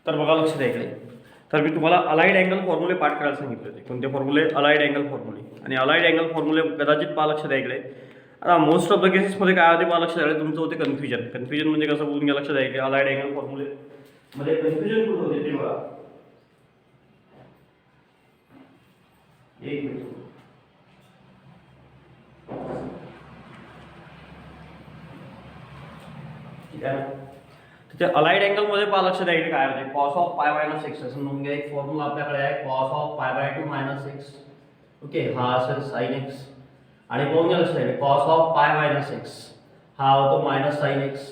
तर बघा लक्ष द्या इकडे. तर मी तुम्हाला अलाइड अँगल फॉर्म्युले पाठ करायला सांगितले होते. कोणते फॉर्म्युले? Allied angle फॉर्म्युले. आणि अलाइड अँगल फॉर्म्युले कदाचित पहा लक्ष द्या इकडे. आता मोस्ट ऑफ द केसेसमध्ये काय होते पहा लक्ष द्या, तुमचं होते कन्फ्युजन. कन्फ्युजन म्हणजे कसं बोलून घ्या लक्ष द्या इकडे. अलाइड अँगल फॉर्म्युले मध्ये कन्फ्युजन कुठं होते ते बघा. एक मिनिट. ठीक आहे. तिथे अलाइड अँगल मध्ये पहा लक्ष द्या इकडे काय होते. Cos of pi minus x असं म्हणून घ्या. एक फॉर्म्युला आपल्याकडे आहे cos of pi by 2 minus x. Okay, हा असेल साइन एक्स. आणि पाहून घ्या लक्ष द्या cos of pi minus x हा होतो मायनस साइन एक्स.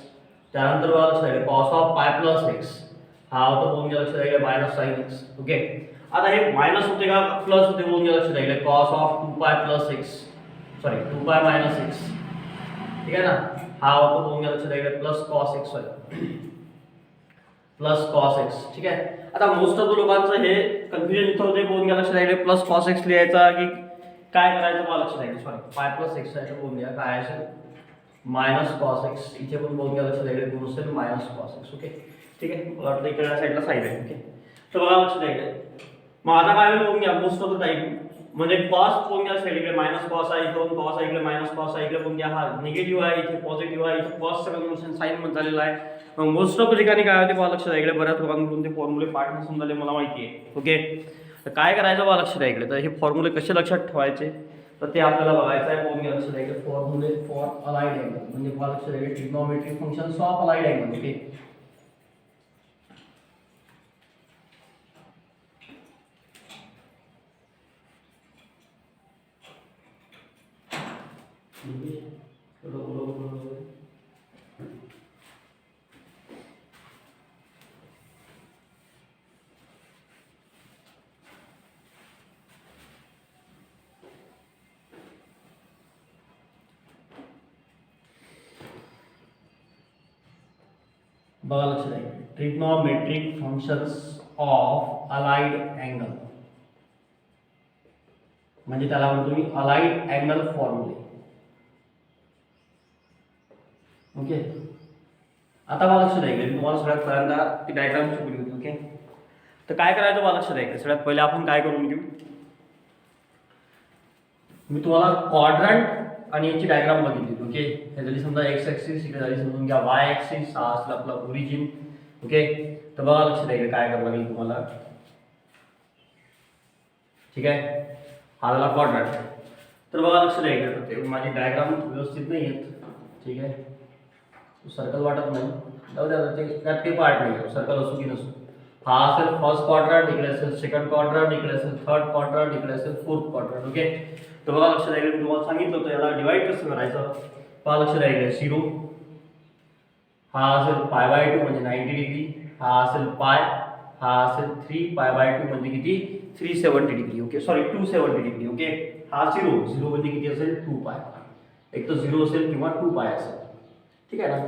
त्यानंतर बघा लक्ष द्या cos of pi plus x हा होतो पाहून घ्या लक्ष द्या मायनस साइन एक्स. ओके, आता हे मायनस होते का प्लस होते पाहून घ्या लक्ष द्या cos of 2 pi plus x, sorry 2 pi minus x. ठीक आहे ना, हा होतो पाहून घ्या लक्ष द्या plus cos x, sorry plus cos x. ठीक आहे. आता मोस्ट ऑफ लोकांचं हे कन्फ्युजन इथं होते पाहून घ्या लक्ष द्या प्लस कॉस एक्स लिहायचा की काय करायचं मला लक्ष द्या. सॉरी पाय प्लस एक्स आहे पाहून घ्या काय असेल मायनस कॉस एक्स. इथे पण पाहून घ्या लक्ष द्या दोन असेल मायनस कॉस एक्स. ओके, ठीक आहे. मला वाटतं इकडे साईडला साईड आहे. ओके, तर बघा लक्ष द्या. मग आता काय होईल पाहून घ्या मोस्ट ऑफ द टाइम म्हणजे कॉस पाहून घ्या साईड इकडे मायनस कॉस आहे, इथून कॉस आहे, इकडे मायनस कॉस आहे, इकडे पाहून घ्या हा निगेटिव्ह आहे, इथे पॉझिटिव्ह आहे, इथे कॉस कन्व्हर्शन साइन मध्ये झालेला आहे. मग मोस्ट ऑफ ठिकाणी काय होते पहा लक्ष द्या इकडे. बऱ्याच लोकांकडून ते फॉर्म्युले पाठ नसून झाले मला माहिती आहे. ओके, तर काय करायचं पहा लक्ष द्या इकडे. तर हे फॉर्म्युले कसे लक्षात ठेवायचे तर ते आपल्याला बघायचं आहे. पाहून घ्या लक्ष द्या इकडे फॉर्म्युले फॉर अलाइड अँगल म्हणजे पहा लक्ष द्या trigonometric functions of allied angle. Okay, बघा लक्ष द्या trigonometric functions of allied angle म्हणजे त्याला म्हणतो मी अलाइड अँगल फॉर्म्युले. ओके, आता मला लक्ष द्या तुम्हाला सगळ्यात पहिल्यांदा ती डायग्राम शिकवली होती. ओके, तर काय करायचं मला लक्ष द्या सगळ्यात पहिले आपण काय करून घेऊ. मी तुम्हाला क्वाड्रंट आणि याची डायग्राम बघितली. ओके, हे झाली समजा एक्स ॲक्सिस, इकडे झाली समजून घ्या वाय ॲक्सिस, हा असला आपला ओरिजिन. ओके, तर बघा लक्ष द्या काय करावं लागेल तुम्हाला. ठीक आहे, हा झाला क्वाड्रंट. तर बघा लक्ष द्या माझी डायग्राम व्यवस्थित नाही आहेत. ठीक आहे, सर्कल वाटत नाही, जाऊ द्या त्यात काही पार्ट नाही, सर्कल असो की नसो. हा असेल फर्स्ट क्वाड्रंट, इकडे असेल सेकंड क्वाड्रंट, इकडे असेल थर्ड क्वाड्रंट, इकडे असेल फोर्थ क्वाड्रंट. ओके, तर बघा लक्ष द्या तुम्हाला सांगितलं होतं याला डिवाइड कसं करायचं. पहा लक्ष द्या 0, हा असेल पाय बाय 2 म्हणजे 90 डिग्री, हा असेल पाय, हा असेल 3 पाय बाय 2 म्हणजे किती 370 degree. Okay, sorry 270 degree. Okay, हा 0 म्हणजे किती असेल 2 पाय. एक तर 0 असेल किंवा 2 पाय असेल. ठीक आहे ना,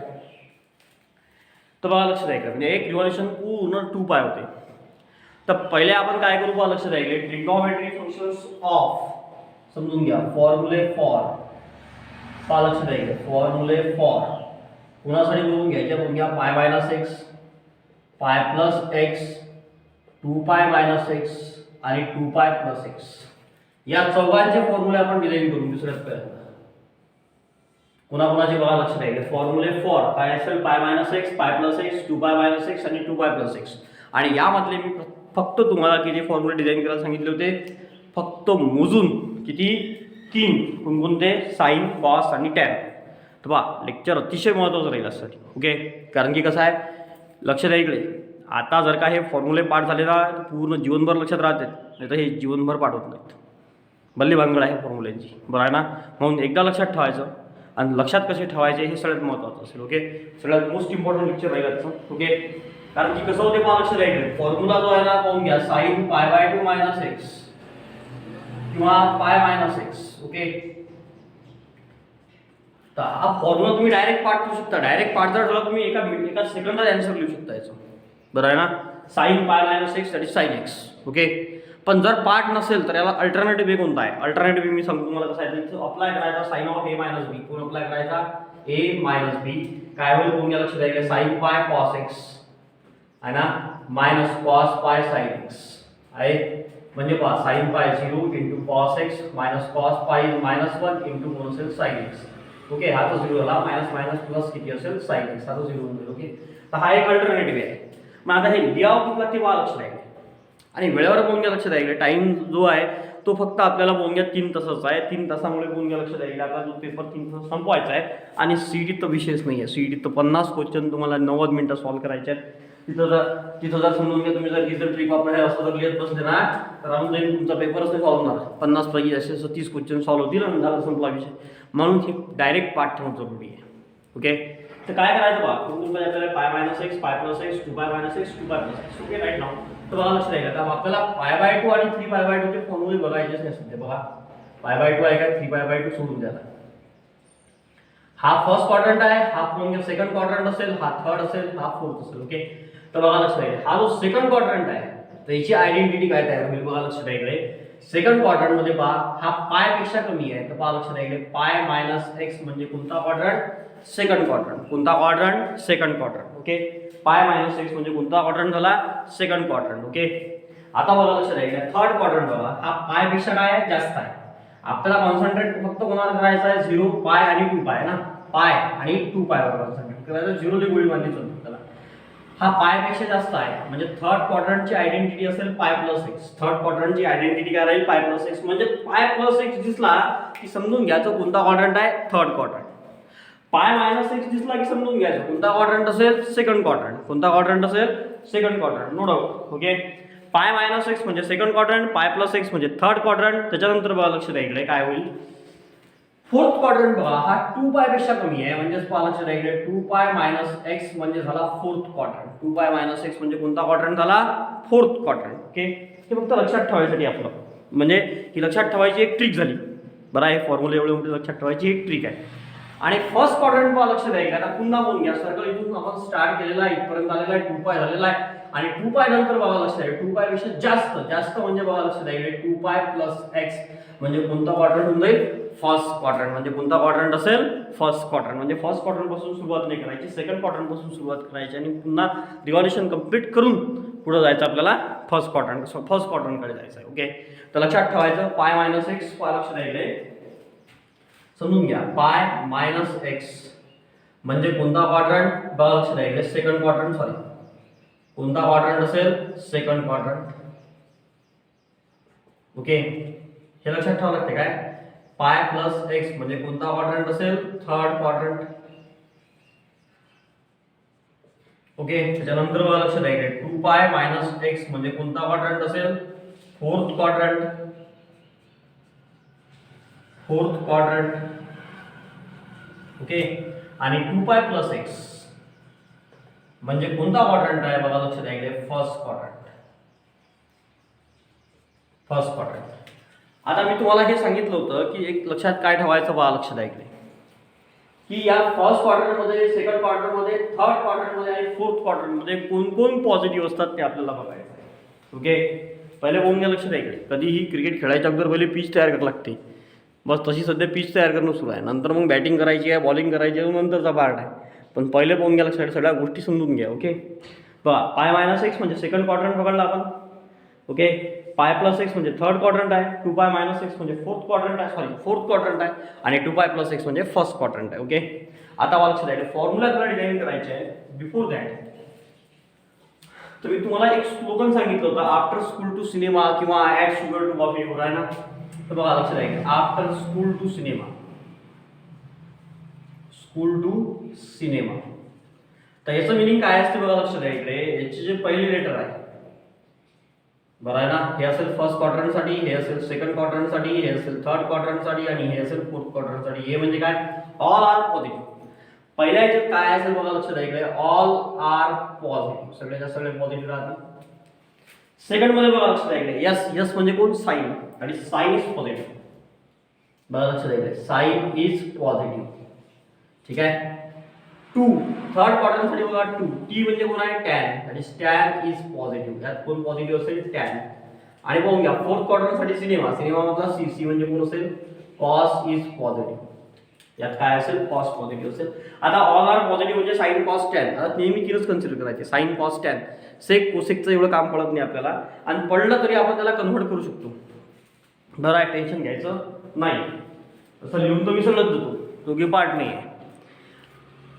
तर बघा लक्ष द्या म्हणजे एक रिव्हॉल्युशन पूर्ण 2 पाय होते. तर पहिले आपण काय करू पहा लक्ष द्या ट्रिग्नोमेट्रिक फंक्शन्स ऑफ समजून घ्या फॉर्म्युले फॉर. पहा लक्ष द्या फॉर्म्युले फॉर कुणासाठी बघून घ्यायचे बघून घ्या पाय minus x, pi plus x, 2 pi minus x आणि 2 पाय प्लस एक्स. या चौघांचे फॉर्म्युले आपण डिझाइन करून दुसऱ्याच पहिल्यांदा कुणाकुणाचे बघा लक्ष द्या फॉर्म्युले फॉर काय असेल पाय minus x, pi plus x, 2 pi minus x आणि 2 पाय प्लस एक्स. आणि यामधले मी फक्त तुम्हाला किती फॉर्म्युले डिझाइन करायला सांगितले होते फक्त मोजून किती 3 कोणकोणते साइन, कॉस आणि टॅन. तर पहा लेक्चर अतिशय महत्त्वाचं राहील यासाठी. ओके, कारण की कसं आहे लक्ष द्या इकडे आता जर का हे फॉर्म्युले पाठ झाले ना पूर्ण जीवनभर लक्षात राहते, नाही तर हे जीवनभर पाठ होत नाहीत. बल्ली भानगड आहे फॉर्म्युल्यांची, बरं आहे ना. म्हणून एकदा लक्षात ठेवायचं आणि लक्षात कसे ठेवायचे हे सगळ्यात महत्त्वाचं असेल. ओके, सगळ्यात मोस्ट इम्पॉर्टंट लेक्चर राहील याचं. ओके, कारण की कसं होते पहा लक्ष द्या फॉर्म्युला जो आहे ना पाहून घ्या sign pi by 2 minus x किंवा पाय मायनस एक्स. ओके, तर हा फॉर्म्युला तुम्ही डायरेक्ट पाठ करू शकता. डायरेक्ट पाठ जर ठेवला तुम्ही एका सेकंदात आन्सर लिहू शकता याचं. बरं आहे ना, sine pi minus x that is sine x. Okay, पण जर पार्ट नसेल तर याला अल्टरनेटिव्ह वे कोणता आहे. अल्टरनेटिव्ह मी सांगतो तुम्हाला कसं आहे. अप्लाय करायचा साइन ऑफ ए मायनस बी. कोण अप्लाय करायचा ए मायनस बी. काय होईल कोण लक्ष द्यायला साइन पाय कॉस एक्स आहे ना minus cos pi sine x आहे, म्हणजे पहा साइन पाय 0 into cos x minus cos pi -1 into कोण असेल साइन एक्स. ओके, हा तो 0 झाला, मायनस मायनस प्लस किती असेल साइन एक्स, हा तो 0 होऊन जाईल. ओके, तर हा एक अल्टरनेटिव्ह आहे. मग आता हे लिहावं किती लागते पहा लक्ष द्यायला, आणि वेळेवर बोंग्या लक्ष द्यायला. टाइम जो आहे तो फक्त आपल्याला बोंग्या 3 तासाचा आहे. 3 तासामुळे बोंग्या लक्ष द्यायला. आता जो पेपर 3 तास संपवायचा आहे, आणि सीईटी तर विषयच नाही आहे. सीईटी तर 50 क्वेश्चन तुम्हाला 90 मिनिटं सॉल्व्ह करायचे आहेत. तिथं जर समजून घ्या तुम्ही, जर रिझल्ट ट्रिक वापर असं जर लिहित बसले ना तर राहून जाईल, तुमचा पेपरच नाही सॉल्व्ह होणार. 50 पैकी असे 30 क्वेश्चन सॉल्व्ह होतील आणि झाला संपला विषय. म्हणून हे डायरेक्ट पाठ ठेवणं जरुरी आहे. ओके, तर काय करायचं बघा, आपल्याला पाय minus x, pi plus x, 2 pi minus x, 2 pi plus x. Okay, right नाव तर बघा लक्ष द्यायला. आता आपल्याला π/2 आणि 3π/2 चे फॉर्म्युले बघायचेच नाही सध्या. बघा π/2 आहे का 3π/2 सोडून द्या. हा फर्स्ट क्वाड्रंट आहे, हा म्हणजे सेकंड क्वाड्रंट असेल, हा थर्ड असेल, हा फोर्थ असेल. ओके, तर बघा लक्ष द्यायला. हा जो सेकंड क्वाड्रंट आहे त्याची आयडेंटिटी काय तयार होईल बघा लक्ष द्यायला. सेकंड क्वाड्रंट मध्ये पहा हा पाय पेक्षा कमी आहे, तर पहा लक्ष द्यायला पाय मायनस एक्स म्हणजे कोणता क्वाड्रंट? Second quadrant. कोणता quadrant? Second quadrant. Okay, pi minus x म्हणजे कोणता क्वाड्रंट झाला? Second quadrant. ओके, आता बघा लक्ष द्यायला थर्ड क्वाड्रंट बघा, हा पाय पेक्षा काय आहे? जास्त आहे. आपल्याला कॉन्सन्ट्रेट फक्त कोणाला करायचं आहे? 0 पाय आणि 2 पाय ना, पाय आणि 2 पाय वर कॉन्सन्ट्रेट करायचं. 0 ची गोळी मानली चालते त्याला. हा पाय पेक्षा जास्त आहे म्हणजे थर्ड क्वाड्रंटची आयडेंटिटी असेल पाय प्लस एक्स. थर्ड क्वाड्रंटची आयडेंटिटी काय राहील? पाय प्लस एक्स. म्हणजे पाय प्लस एक्स दिसला की समजून घ्यायचं कोणता क्वाड्रंट आहे? Third quadrant. Pi minus x दिसला की समजून घ्यायचं कोणता क्वाड्रंट असेल? Second quadrant. कोणता क्वाड्रंट असेल? Second quadrant. No doubt. Okay, pi minus x म्हणजे second quadrant, pi plus x म्हणजे थर्ड क्वाड्रंट. त्याच्यानंतर बघा लक्ष द्यायकडे काय होईल? फोर्थ क्वाड्रंट बघा, हा 2 पाय पेक्षा कमी आहे म्हणजेच पहा लक्ष द्यायकडे 2 पाय मायनस एक्स म्हणजे झाला fourth quadrant. 2 pi minus x म्हणजे कोणता क्वाड्रंट झाला? Fourth quadrant. ओके, हे फक्त लक्षात ठेवायसाठी आपलं, म्हणजे ही लक्षात ठेवायची एक ट्रिक झाली. बरं आहे, फॉर्म्युला एवढे मोठे लक्षात ठेवायची एक ट्रिक आहे. आणि फर्स्ट क्वाड्रंट पहा लक्ष द्यायला. आता पुन्हा बोलून घ्या, सर्कल इथून आपण स्टार्ट केलेला आहे, इथपर्यंत आलेला आहे, 2 पाय झालेला आहे. आणि 2 पाय नंतर बघा लक्ष द्यायला 2 पाय पेक्षा जास्त जास्त म्हणजे बघा लक्ष द्यायला 2 पाय प्लस एक्स म्हणजे कोणता क्वाड्रंट होऊन जाईल? First quadrant. म्हणजे कोणता क्वाड्रंट असेल? First quadrant. म्हणजे फर्स्ट क्वाड्रंट पासून सुरुवात नाही करायची, सेकंड क्वाड्रंट पासून सुरुवात करायची आणि पुन्हा रिव्हॉल्युशन कंप्लीट करून पुढे जायचं आपल्याला फर्स्ट क्वाड्रंट कडे जायचं आहे. ओके, तर लक्षात ठेवायचं पाय मायनस एक्स. पाय लक्ष द्यायला समजून घ्या, पाय मायनस एक्स म्हणजे कोणता क्वाड्रंट? बघा लक्ष द्यायला सेकंड क्वाड्रंट. सॉरी, कोणता क्वाड्रंट असेल? Second quadrant. ओके, हे लक्षात ठेवावं लागते काय? पाय प्लस एक्स म्हणजे कोणता क्वाड्रंट असेल? Third quadrant. ओके, त्याच्यानंतर बघा लक्ष द्यायला 2 पाय मायनस एक्स म्हणजे कोणता क्वाड्रंट असेल? Fourth quadrant. Fourth quadrant. Okay, आणि 2 पाय प्लस एक्स म्हणजे कोणता क्वाड्रंट आहे? बघा लक्ष द्यायला फर्स्ट क्वाड्रंट. First quadrant. आता मी तुम्हाला हे सांगितलं होतं की एक लक्षात काय ठेवायचं बघा लक्ष द्यायला, की या फर्स्ट क्वाड्रंट मध्ये, सेकंड क्वाड्रंट मध्ये, थर्ड क्वाड्रंट मध्ये आणि फोर्थ क्वाड्रंट मध्ये कोण कोण पॉझिटिव्ह असतात ते आपल्याला बघायचं आहे. ओके, पहिले बोलून लक्ष द्यायकडे. कधीही क्रिकेट खेळायच्या अगोदर पहिले पिच तयार करावी लागते. बस तशी सध्या पिच तयार करणं सुरू आहे. नंतर मग बॅटिंग करायची आहे, बॉलिंग करायची आहे, नंतरचा पार्ट आहे. पण पहिले बोलून लक्षात सगळ्या गोष्टी समजून घ्या. ओके, बघा पाय मायनस एक्स म्हणजे सेकंड क्वाड्रंट पकडला आपण. ओके, पाय प्लस एक्स म्हणजे थर्ड क्वाड्रंट आहे, 2 पाय मायनस एक्स म्हणजे फोर्थ क्वाड्रंट आहे, आणि 2 पाय प्लस एक्स म्हणजे फर्स्ट क्वाड्रंट आहे. ओके, आता मला लक्षात द्यायला फॉर्म्युला आपल्याला डिझाईन करायचे आहे. बिफोर दॅट तर मी तुम्हाला एक स्लोगन सांगितलं होतं, आफ्टर स्कूल टू सिनेमा किंवा ॲड शुगर टू कॉफी हो आहे ना. तर बघा लक्षात द्यायला after school to cinema, school to cinema. तर याचं मिनिंग काय असते बघा लक्षात द्या इकडे. याचे जे पहिले लेटर आहे बरं आहे ना, हे असेल फर्स्ट क्वाड्रंटसाठी, हे असेल सेकंड क्वाड्रंटसाठी, हे असेल थर्ड क्वाड्रंटसाठी आणि हे असेल फोर्थ क्वाड्रंटसाठी. हे म्हणजे काय? All are positive. पहिल्या याच्यात काय असेल बघा लक्षात द्या इकडे, ऑल आर पॉझिटिव्ह, सगळ्याच्या सगळे पॉझिटिव्ह राहतील. सेकंड मध्ये बघा लक्षात द्या इकडे, यस यस म्हणजे कोण? साइन, आणि साइन इज पॉझिटिव्ह. बघा लक्षात द्या इकडे, साइन इज पॉझिटिव्ह. ठीक आहे. 2 थर्ड क्वाड्रंटसाठी बघा 2, टी म्हणजे कोण आहे? टॅन, आणि टॅन इज पॉझिटिव्ह. यात कोण पॉझिटिव्ह असेल? टॅन. आणि बघून घ्या फोर्थ क्वाड्रंटसाठी सिनेमा, सिनेमा मधला सी, सी म्हणजे कोण असेल? Cos is positive. यात काय असेल कॉस पॉझिटिव्ह असेल. आता ऑल आर पॉझिटिव्ह म्हणजे साइन कॉस टॅन. आता नेहमी तीनच कन्सिडर करायचे, साइन कॉस टॅन. सेक कोसेकचं एवढं काम पडत नाही आपल्याला, आणि पडलं तरी आपण त्याला कन्व्हर्ट करू शकतो. बरं आहे, टेन्शन घ्यायचं नाही. तसं लिहून तर मी सगळंच देतो, दोघी पार्ट नाही आहे.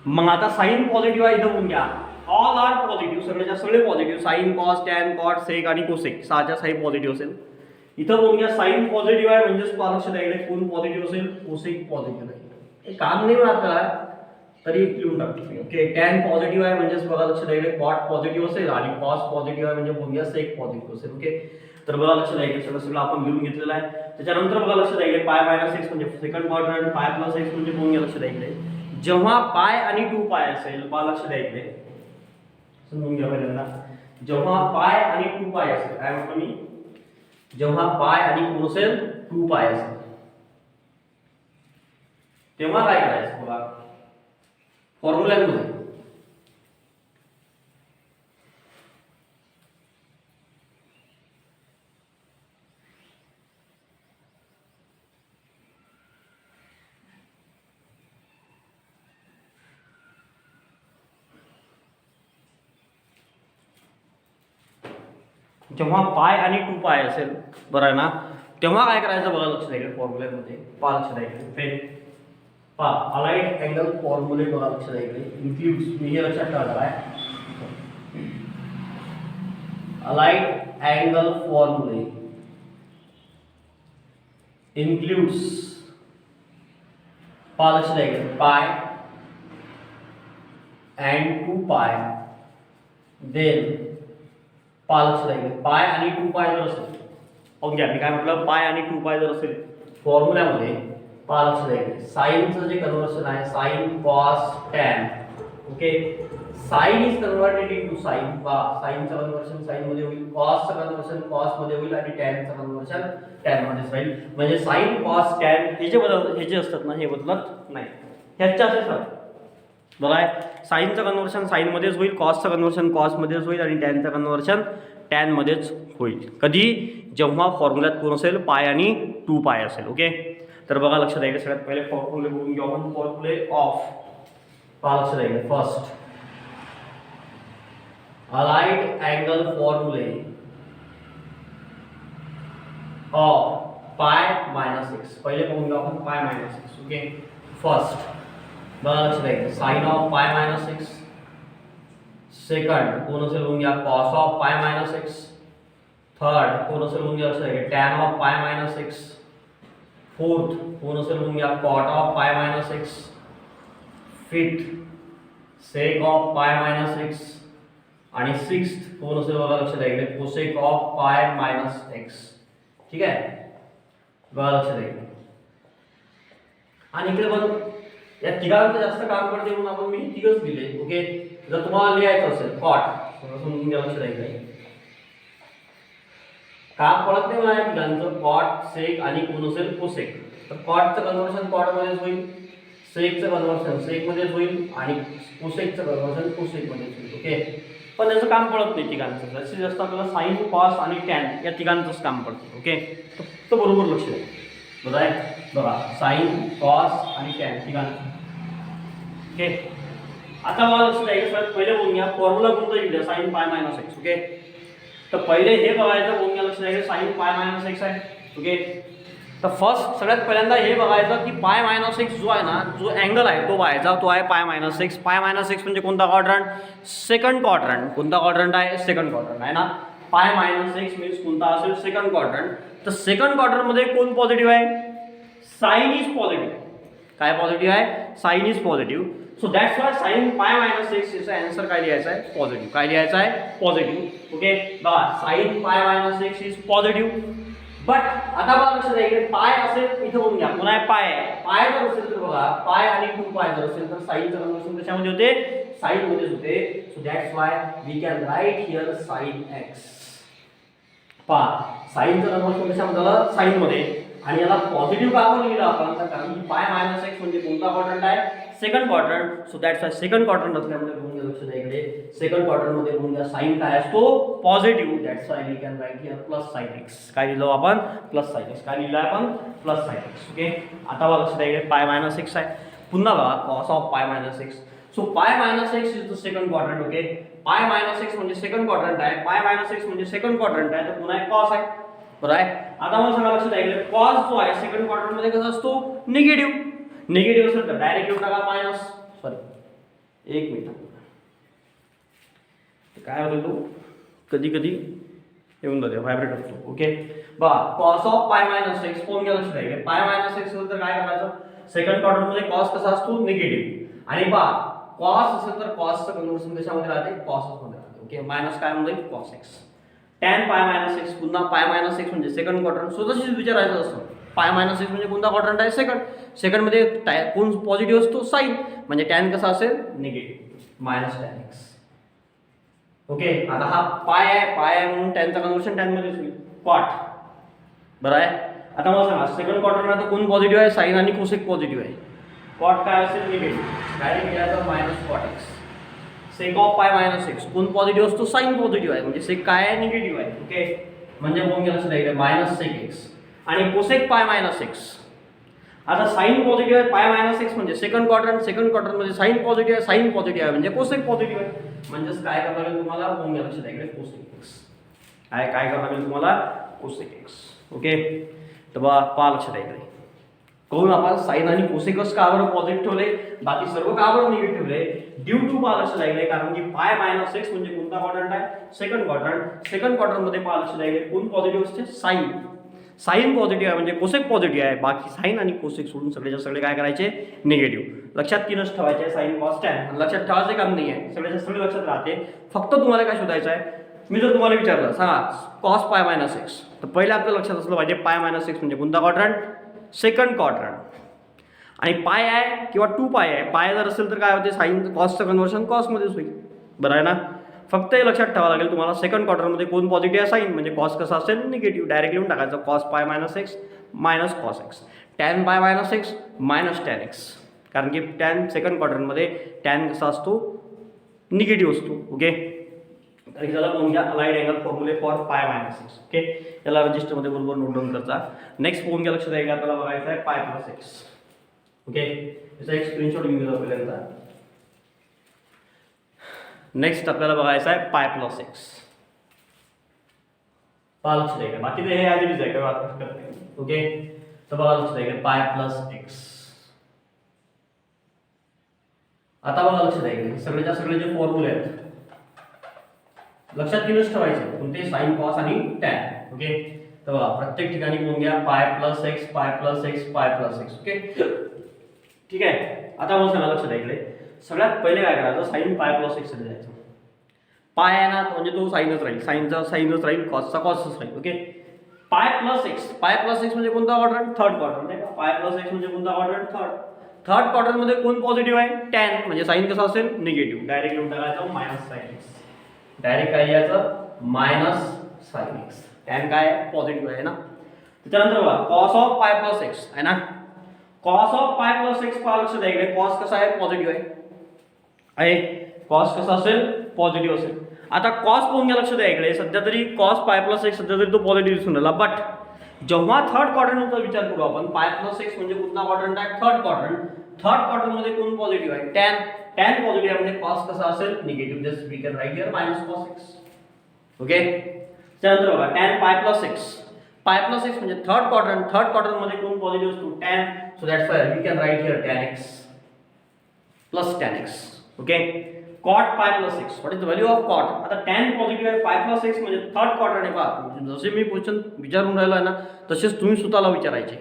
मग आता साइन पॉझिटिव्ह आहे इथं बघून घ्या. ऑल आर पॉझिटिव्ह, सगळ्याच्या सगळे positive. Sine cos tan cot sec आणि कोसेक सहाच्या साई पॉझिटिव्ह असेल. इथं बघून घ्या साइन पॉझिटिव्ह आहे म्हणजेच लक्ष द्यायला कोण पॉझिटिव्ह असेल, कोसेक पॉझिटिव्ह आहे. हे काम नाही म्हणत आपल्याला, तरी लिहून टाकतो. ओके, टॅन पॉझिटिव्ह आहे म्हणजेच बघा लक्ष द्यायला कॉट पॉझिटिव्ह असेल, आणि कॉस पॉझिटिव्ह आहे म्हणजे बघून घ्या सेक पॉझिटिव्ह असेल. ओके, तर बघा लक्ष द्यायला सगळं सगळं आपण लिहून घेतलेलं आहे. त्याच्यानंतर बघा लक्ष द्यायला पाय मायनस एक्स म्हणजे second quadrant, pi plus x म्हणजे बघून घ्या लक्ष द्यायला जेव्हा पाय आणि 2 पाय असेल, बघा लक्ष द्यायला समजून घ्या पहिल्यांदा. जेव्हा पाय आणि 2 पाय असेल, काय म्हणतो मी, जेव्हा पाय आणि कोण असेल 2 पाय असेल, तेव्हा काय करायचं बघा फॉर्म्युल्यामध्ये. जेव्हा पाय आणि 2 पाय असेल, बरं आहे ना, तेव्हा काय करायचं बघा लक्ष द्यायचं फॉर्म्युल्यामध्ये. पा लक्ष द्यायचं फेल पा अलाइड अँगल फॉर्म्युले बघा लक्ष द्यायचं इन्क्लूड्स, मी हे लक्षात ठेवणार आहे. अलाइड अँगल फॉर्म्युले इन्क्लूड्स पा लक्ष द्यायचं पाय अँड 2 पाय, देन पा लक्ष द्यायचं पाय आणि 2 पाय जर असेल, ओके मी काय म्हटलं, पाय आणि 2 पाय जर असेल फॉर्म्युल्यामध्ये, पा लक्ष द्यायचं साइनचं जे कन्वर्शन आहे sine cos tan. Okay, sine is converted into sine, पा साइनचं कन्वर्शन साइन मध्ये होईल, कॉसचं कन्वर्शन कॉस मध्ये होईल, आणि टॅनचं कन्वर्शन टॅन मध्ये होईल. म्हणजे साइन कॉस टॅन हे जे असतात ना, हे बदलत नाही, ह्याच्या असे सर. बरं आहे, साइनचं कन्वर्शन साइन मध्येच होईल, कॉसचं कन्वर्शन कॉस मध्येच होईल, आणि टॅनचं कन्वर्शन टॅन मध्येच होईल. कधी, जेव्हा फॉर्म्युल्यात कोण असेल पाय आणि 2 पाय असेल. ओके, तर बघा लक्ष द्यायचं सगळ्यात पहिले फॉर्म्युले बघून घेऊ आपण. फॉर्म्युले ऑफ पा लक्ष द्यायचं फर्स्ट अलाइड अँगल फॉर्म्युले ऑफ पाय मायनस एक्स. पहिले बघून घेऊ आपण पाय मायनस एक्स. ओके, फर्स्ट बघा लक्ष द्यायचं sine of pi minus x. Second कोण असेल बघून घ्या cos of pi minus x. Third कोण असेल बघून घ्या लक्ष द्यायचं tan of pi minus x. Fourth कोण असेल बघून घ्या cot of pi minus x. Fifth sec of pi minus x. आणि सिक्स्थ कोण असेल बघा लक्ष द्यायचं cosec of pi minus x. ठीक आहे, बघा लक्ष द्यायचं. आणि इकडे बघ या तिघांचं जास्त काम पडते म्हणून आपण मी तिघच लिहिले. ओके, जर तुम्हाला लिहायचं असेल कॉट समजून घ्या लक्ष द्यायचं काम पडत नाही मला तिघांचं कॉट सेक आणि कोण असेल कोसेक. तर कॉटचं कन्वर्शन कॉट मध्येच होईल, सेकचं कन्वर्शन सेक मध्येच होईल, आणि कोसेकचं कन्वर्शन कोसेक मध्येच होईल. ओके, पण त्याचं काम पडत नाही तिघांचं. जास्तीत जास्त आपल्याला साइन कॉस आणि टॅन या तिघांचंच काम पडतं. ओके, तर बरोबर लक्ष द्या. बरं आहे, बघा साइन कॉस आणि टॅन तिघांचं. ओके, आता मला लक्ष द्यायचं सर पहिले बघून घ्या फॉर्म्युला कोणता लिहिला sign pi minus x. Okay, तर पहिले हे बघायचं बघून घ्या लक्ष द्यायचं साइन पाय मायनस एक्स आहे. ओके, तर फर्स्ट सगळ्यात पहिल्यांदा हे बघायचं की पाय मायनस एक्स जो आहे ना, जो अँगल आहे तो बघायचा, तो आहे पाय मायनस एक्स. पाय मायनस एक्स म्हणजे कोणता क्वाड्रंट, सेकंड क्वाड्रंट. कोणता क्वाड्रंट आहे, सेकंड क्वाड्रंट आहे ना. पाय मायनस एक्स मीन्स कोणता असेल, सेकंड क्वाड्रंट. तर सेकंड क्वाड्रंटमध्ये कोण पॉझिटिव्ह आहे, साइन इज पॉझिटिव्ह. काय पॉझिटिव्ह आहे, sine is positive. So that's why sine pi minus x याचा आन्सर काय लिहायचा आहे, पॉझिटिव्ह. काय लिहायचा आहे, पॉझिटिव्ह. ओके, बघा sine pi minus x is positive. But आता बघा लक्ष द्या, इकडे पाय असेल इथं बघून घ्या, पुन्हा पाय आहे. पाय जर असेल तर बघा पाय आणि 2 पाय जर असेल तर साइनचं कन्वर्शन कशामध्ये होते, साइन मध्येच होते. So that's why we can write here sine x. पहा साइनचं कन्वर्शन कशामध्ये झालं, साइन मध्ये. आणि याला पॉझिटिव्ह का आपण लिहिलं आपण, तर कारण की पाय मायनस एक्स म्हणजे कोणता क्वाड्रंट आहे, second quadrant. So that's Y second quadrant असल्यामुळे बघून घ्या लक्ष द्या इकडे सेकंड क्वाड्रंट मध्ये बघून घ्या साइन काय असतो, positive. That's why we can write here plus sine x. काय लिहिलं आपण, प्लस साइन एक्स. काय लिहिलं आपण, प्लस साइन एक्स. ओके, आता बघा लक्ष द्या इकडे पाय मायनस एक्स आहे. पुन्हा बघा cos of pi minus x. So पाय minus x is the second quadrant. Okay, pi minus x म्हणजे सेकंड क्वाड्रंट आहे, पाय मायनस एक्स म्हणजे सेकंड क्वाड्रंट आहे, तर पुन्हा एक कॉस आहे. बरोबर आहे. आता मला सांगा लक्षात आहे कॉस जो आहे सेकंड क्वाड्रंट मध्ये कसा असतो, निगेटिव्ह. निगेटिव्ह असेल तर डायरेक्ट लिहून टाका मायनस. सॉरी एक मिनिट, काय होतं तो कधी कधी येऊन जाते व्हायब्रेट असतो. ओके बघा cos of pi minus x कोण गेलं लक्षात आहे. पाय मायनस एक्स असेल तर काय करायचं, सेकंड क्वाड्रंट मध्ये कॉस कसा असतो, निगेटिव्ह. आणि बा कॉस असेल तर कॉसचं कन्व्हर्सन कशामध्ये राहते, कॉसच मध्ये राहते. ओके मायनस काय म्हणजे cos x. Tan pi minus x, पुन्हा पाय मायनस एक्स म्हणजे सेकंड क्वाड्रंट. स्वतःशीच विचारायचं असतं पाय मायनस एक्स म्हणजे कोणता क्वाड्रंट आहे, सेकंड. सेकंड मध्ये कोण पॉझिटिव्ह असतो, साइन. म्हणजे टॅन कसा असेल, negative minus tan x. Okay आता हा पाय आहे म्हणून टॅनचा कन्व्हर्सन टॅन मध्ये होईल, कॉट. बरं आहे. आता मला सांगा सेकंड क्वाड्रंट आता कोण पॉझिटिव्ह आहे, साइन आणि कोसेक पॉझिटिव्ह आहे. कॉट काय असेल, निगेटिव्ह. डायरेक्ट केला minus cot x. Sec of pi minus x कोण पॉझिटिव्ह असतो, साइन पॉझिटिव्ह आहे, म्हणजे सेक काय आहे, निगेटिव्ह आहे. ओके म्हणजे कोण गेलं असेल मायनस सेक एक्स. आणि कोसेक पाय मायनस एक्स. आता साइन पॉझिटिव्ह आहे, पाय मायनस एक्स म्हणजे सेकंड क्वाड्रंट. सेकंड क्वाड्रंट मध्ये साइन पॉझिटिव्ह आहे, साइन पॉझिटिव्ह आहे म्हणजे कोसेक पॉझिटिव्ह आहे. म्हणजेच काय करावं लागेल तुम्हाला, कोण गेलं असेल कोसेक एक्स. काय करावं लागेल तुम्हाला, कोसेक एक्स. ओके तर पहा लक्षात आहे कहून आपण साइन आणि कोसेकस का बरं पॉझिटिव्ह ठेवले, बाकी सर्व का बरं निगेटिव्ह ठेवले. ड्यू टू पहा लक्षात आहे कारण की पाय मायनस एक्स म्हणजे कोणता क्वाड्रंट आहे, सेकंड क्वाड्रंट. सेकंड क्वाड्रंट मध्ये पहा लक्षात आहे कोण पॉझिटिव्ह असते, साइन. साइन पॉझिटिव्ह आहे म्हणजे कोसेक पॉझिटिव्ह आहे, बाकी साइन आणि कोसेक सोडून सगळेच्या सगळे काय करायचे, निगेटिव्ह. लक्षात तीनच ठेवायचे, साइन कॉस टॅन. लक्षात ठेवायचे काम नाही आहे, सगळ्याच्या सगळे लक्षात राहते. फक्त तुम्हाला काय शोधायचं आहे, मी जर तुम्हाला विचारलं सांगा कॉस पाय मायनस एक्स, तर पहिले आपल्या लक्षात असलं पाहिजे पाय मायनस एक्स म्हणजे कोणता क्वाड्रंट, सेकंड क्वाड्रंट. आणि पाय आहे किंवा 2 पाय आहे, पाय जर असेल तर काय होते, साइन कॉसचं कन्व्हर्सन कॉसमध्येच होईल. बरं आहे ना. फक्त हे लक्षात ठेवावं लागेल तुम्हाला सेकंड क्वार्टरमध्ये कोण पॉझिटिव्ह आहे, साइन म्हणजे कॉस कसा असेल, निगेटिव्ह. डायरेक्ट लिहून टाकायचं cos pi minus x minus cos x. Tan pi minus x minus tan x, कारण की टॅन सेकंड क्वार्टरमध्ये टॅन कसा असतो, निगेटिव्ह असतो. ओके तर त्याला कोण घ्या, अलाइड अँगल फॉर्म्युले for pi minus x. Okay याला रजिस्टरमध्ये बरोबर नोट डाऊन करता. नेक्स्ट फोन घ्या लक्षात आहे का, आपल्याला बघायचं आहे पाय प्लस एक्स. ओके याचा एक स्क्रीनशॉट घेऊन घेऊ पहिल्यांदा. नेक्स्ट आपल्याला बघायचं आहे पाय प्लस एक्स. पहा लक्षात आहे का, बाकी ते हे आधीच आहे का. ओके तर बघा लक्षात आहे का पाय प्लस एक्स. आता बघा लक्षात आहे का सगळेच्या सगळे जे फॉर्म्युले आहेत लक्षात तीनच ठेवायचे, कोणते, साइन कॉस आणि टॅन. ओके तर बघा प्रत्येक ठिकाणी कोण घ्या, पाय plus x pi plus x pi plus x. Okay ठीक आहे. आता मला सांगा लक्षात आहे सगळ्यात पहिले काय करायचं, साइन पाय प्लस एक्स साठी जायचं. पाय आहे ना म्हणजे तो साइनच राहील, साइनचा साइनच राहील, कॉसचा कॉसच राहील. ओके पाय plus x, pi plus x म्हणजे कोणता क्वाड्रंट, थर्ड क्वाड्रंट आहे का. पाय प्लस एक्स म्हणजे कोणता क्वाड्रंट, थर्ड क्वाड्रंट मध्ये कोण पॉझिटिव्ह आहे, टॅन म्हणजे साइन कसा असेल, निगेटिव्ह. डायरेक्ट लिहून टाकायचं मायनस साइन एक्स. डायरेक्ट काय लिहायचं, मायनस साइन एक्स. टॅन काय आहे, पॉझिटिव्ह आहे ना. त्याच्यानंतर बघा cos of pi plus x आहे ना. Cos of pi plus x पहा लक्षात आहे इकडे, कॉस कसा आहे, पॉझिटिव्ह आहे. कॉस कसा असेल, पॉझिटिव्ह असेल. आता कॉस पाहून घ्या लक्षात आहे इकडे, सध्या तरी कॉस पाय प्लस एक्स सध्या तरी तो पॉझिटिव्ह दिसून राहिला. बट जेव्हा थर्ड क्वाड्रंटचा विचार करू आपण, पाय प्लस एक्स म्हणजे कोणता क्वाड्रंट आहे, थर्ड क्वाड्रंट. थर्ड क्वाड्रंट मध्ये कोण पॉझिटिव्ह आहे, टॅन. टॅन पॉझिटिव्ह आहे म्हणजे कॉस कसा असेल, negative. Just we can write here minus cos x. Okay त्यानंतर बघा tan pi plus x. Pi plus x म्हणजे थर्ड क्वाड्रंट मध्ये कोण पॉझिटिव्ह असतो, tan. So that's why we can write here tan X plus tan x. Okay cot pi plus X, what is the value of cot. आता tan positive आहे, pi plus x म्हणजे third quadrant आहे. पहा जसे मी question विचारून राहिलो आहे ना तसेच तुम्ही स्वतःला विचारायचे.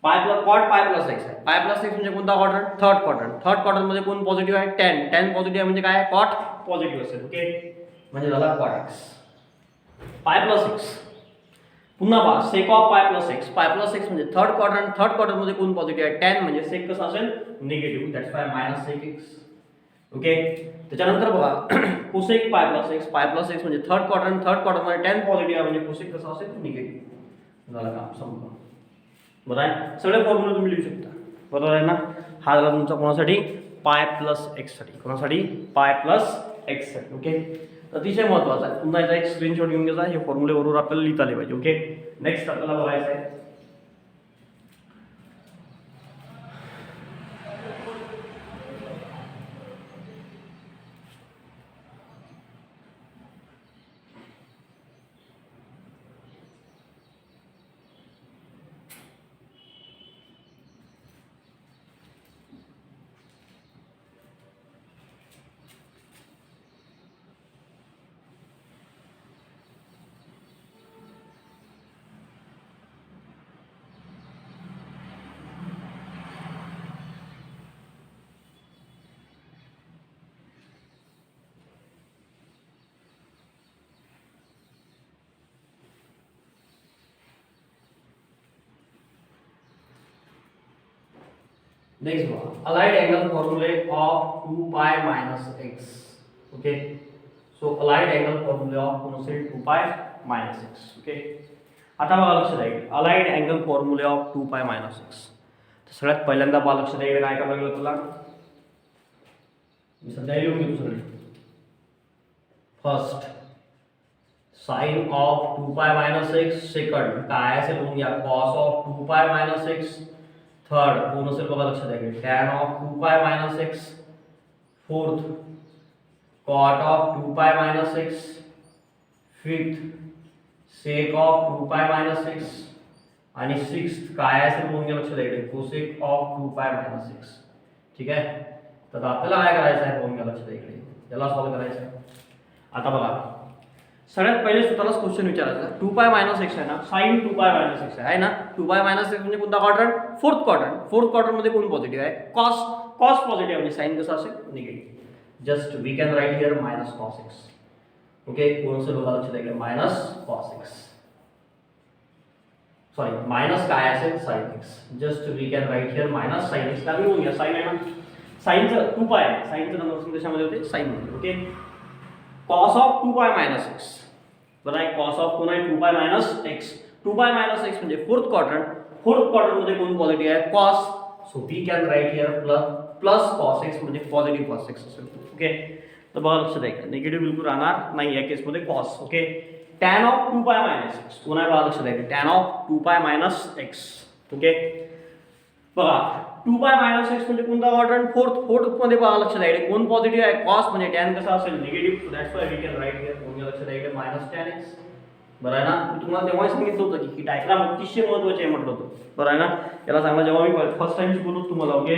कॉट पाय प्लस एक्स आहे. पाय प्लस एक्स म्हणजे कोणता quadrant, third quadrant. Third quadrant मध्ये कोण पॉझिटिव्ह आहे, टॅन. टॅन पॉझिटिव्ह आहे म्हणजे काय, कॉट पॉझिटिव्ह असेल. ओके म्हणजे झाला cot x. Pi plus x पुन्हा पहा sec of pi plus x. Pi plus x म्हणजे थर्ड क्वाड्रंट मध्ये कोण पॉझिटिव्ह आहे, टॅन म्हणजे सेक कसा असेल, negative. That's why minus sec x. Okay त्याच्यानंतर बघा cosec pi plus x. Pi plus x म्हणजे थर्ड क्वाड्रंट मध्ये टॅन पॉझिटिव्ह आहे म्हणजे कोसेक कसा असेल, निगेटिव्ह. झालं काम संपलं. बरं आहे, सगळे फॉर्म्युले तुम्ही लिहू शकता. बरोबर आहे ना. हा झाला तुमचा कोणासाठी, पाय प्लस एक्स साठी. कोणासाठी, पाय प्लस एक्स साठी. ओके अतिशय महत्त्वाचा आहे. पुन्हा याचा एक स्क्रीनशॉट घेऊन घ्यायचा, हे फॉर्म्युले बरोबर आपल्याला लिहिता आले पाहिजे. ओके नेक्स्ट आपल्याला बघायचं आहे नेक्स्ट बघा अलाइड अँगल फॉर्म्युले of 2 pi minus x. Okay, so allied angle फॉर्म्युले ऑफ कोण असेल 2 पाय मायनस एक्स. ओके, आता बघा लक्ष द्या अलाइड अँगल फॉर्म्युले ऑफ 2 पाय मायनस एक्स. तर सगळ्यात पहिल्यांदा बघा लक्ष द्या काय करावं लागेल तुला. मी सध्या लिहून घेतो सगळे. First sign of 2 pi minus x. Second काय असेल लिहून घ्या cos of 2 pi minus x. Third कोण असेल बघा लक्षात द्या tan of 2 pi minus x. Fourth cot of 2 pi minus x. Fifth sec of 2 pi minus x. आणि सिक्स्थ काय असेल लिहून लक्षात द्या cosec of 2 pi minus x. ठीक आहे, तर आपल्याला काय करायचं आहे लिहून लक्षात द्या याला सॉल्व्ह करायचं आहे. आता बघा सगळ्यात पहिले स्वतःलाच क्वेश्चन विचारायचा 2 पाय मायनस एक्स आहे ना, साइन 2 पाय मायनस एक्स आहे ना. 2 पाय मायनस एक्स म्हणजे कोणता quadrant? Fourth quadrant. Fourth quadrant मध्ये कोण पॉझिटिव्ह आहे? कॉस. कॉस पॉझिटिव्ह म्हणजे साइन कसं असेल? Negative. Just we can write here minus cos x. Okay, कोण असेल बघा लक्षात द्या minus cos x. Sorry minus काय असेल? Sine x. Just we can write here minus sine x. कारण लिहून घ्या साइन आहे ना, साइनचं 2 पाय आहे, साइनचं नंबर कशामध्ये होते? साइन मध्ये. Okay, cos of 2 pi minus x. बरं आहे, कॉस ऑफ कोण आहे? 2 pi minus x. 2 pi minus x म्हणजे फोर्थ क्वाड्रंट. फोर्थ क्वाड्रंट मध्ये कोण पॉझिटिव्ह आहे? Cos. So we can write here plus cos x म्हणजे पॉझिटिव्ह कॉस एक्स असेल. ओके, तर बघा लक्षात द्या निगेटिव्ह बिलकुल राहणार नाही या केसमध्ये cos. Okay, tan of 2 pi minus x कोण आहे बघा लक्षात द्या tan of 2 pi minus x. Okay, बघा 2 पाय मायनस एक्स म्हणजे कोणता क्वाड्रंट? फोर्थ. फोर्थ मध्ये बघा लक्षात द्या कोण पॉझिटिव्ह आहे? कॉस म्हणजे टॅन कसा असेल? Negative. So that's why we can write here कोण लक्षात द्या मायनस टॅन एक्स. बरं आहे ना, मी तुम्हाला तेव्हा सांगितलं होतं की डायग्राम अतिशय महत्त्वाचे आहे म्हटलं होतं. बरं आहे ना, याला सांगा जेव्हा मी फर्स्ट टाइम शिकवतो तुम्हाला. ओके,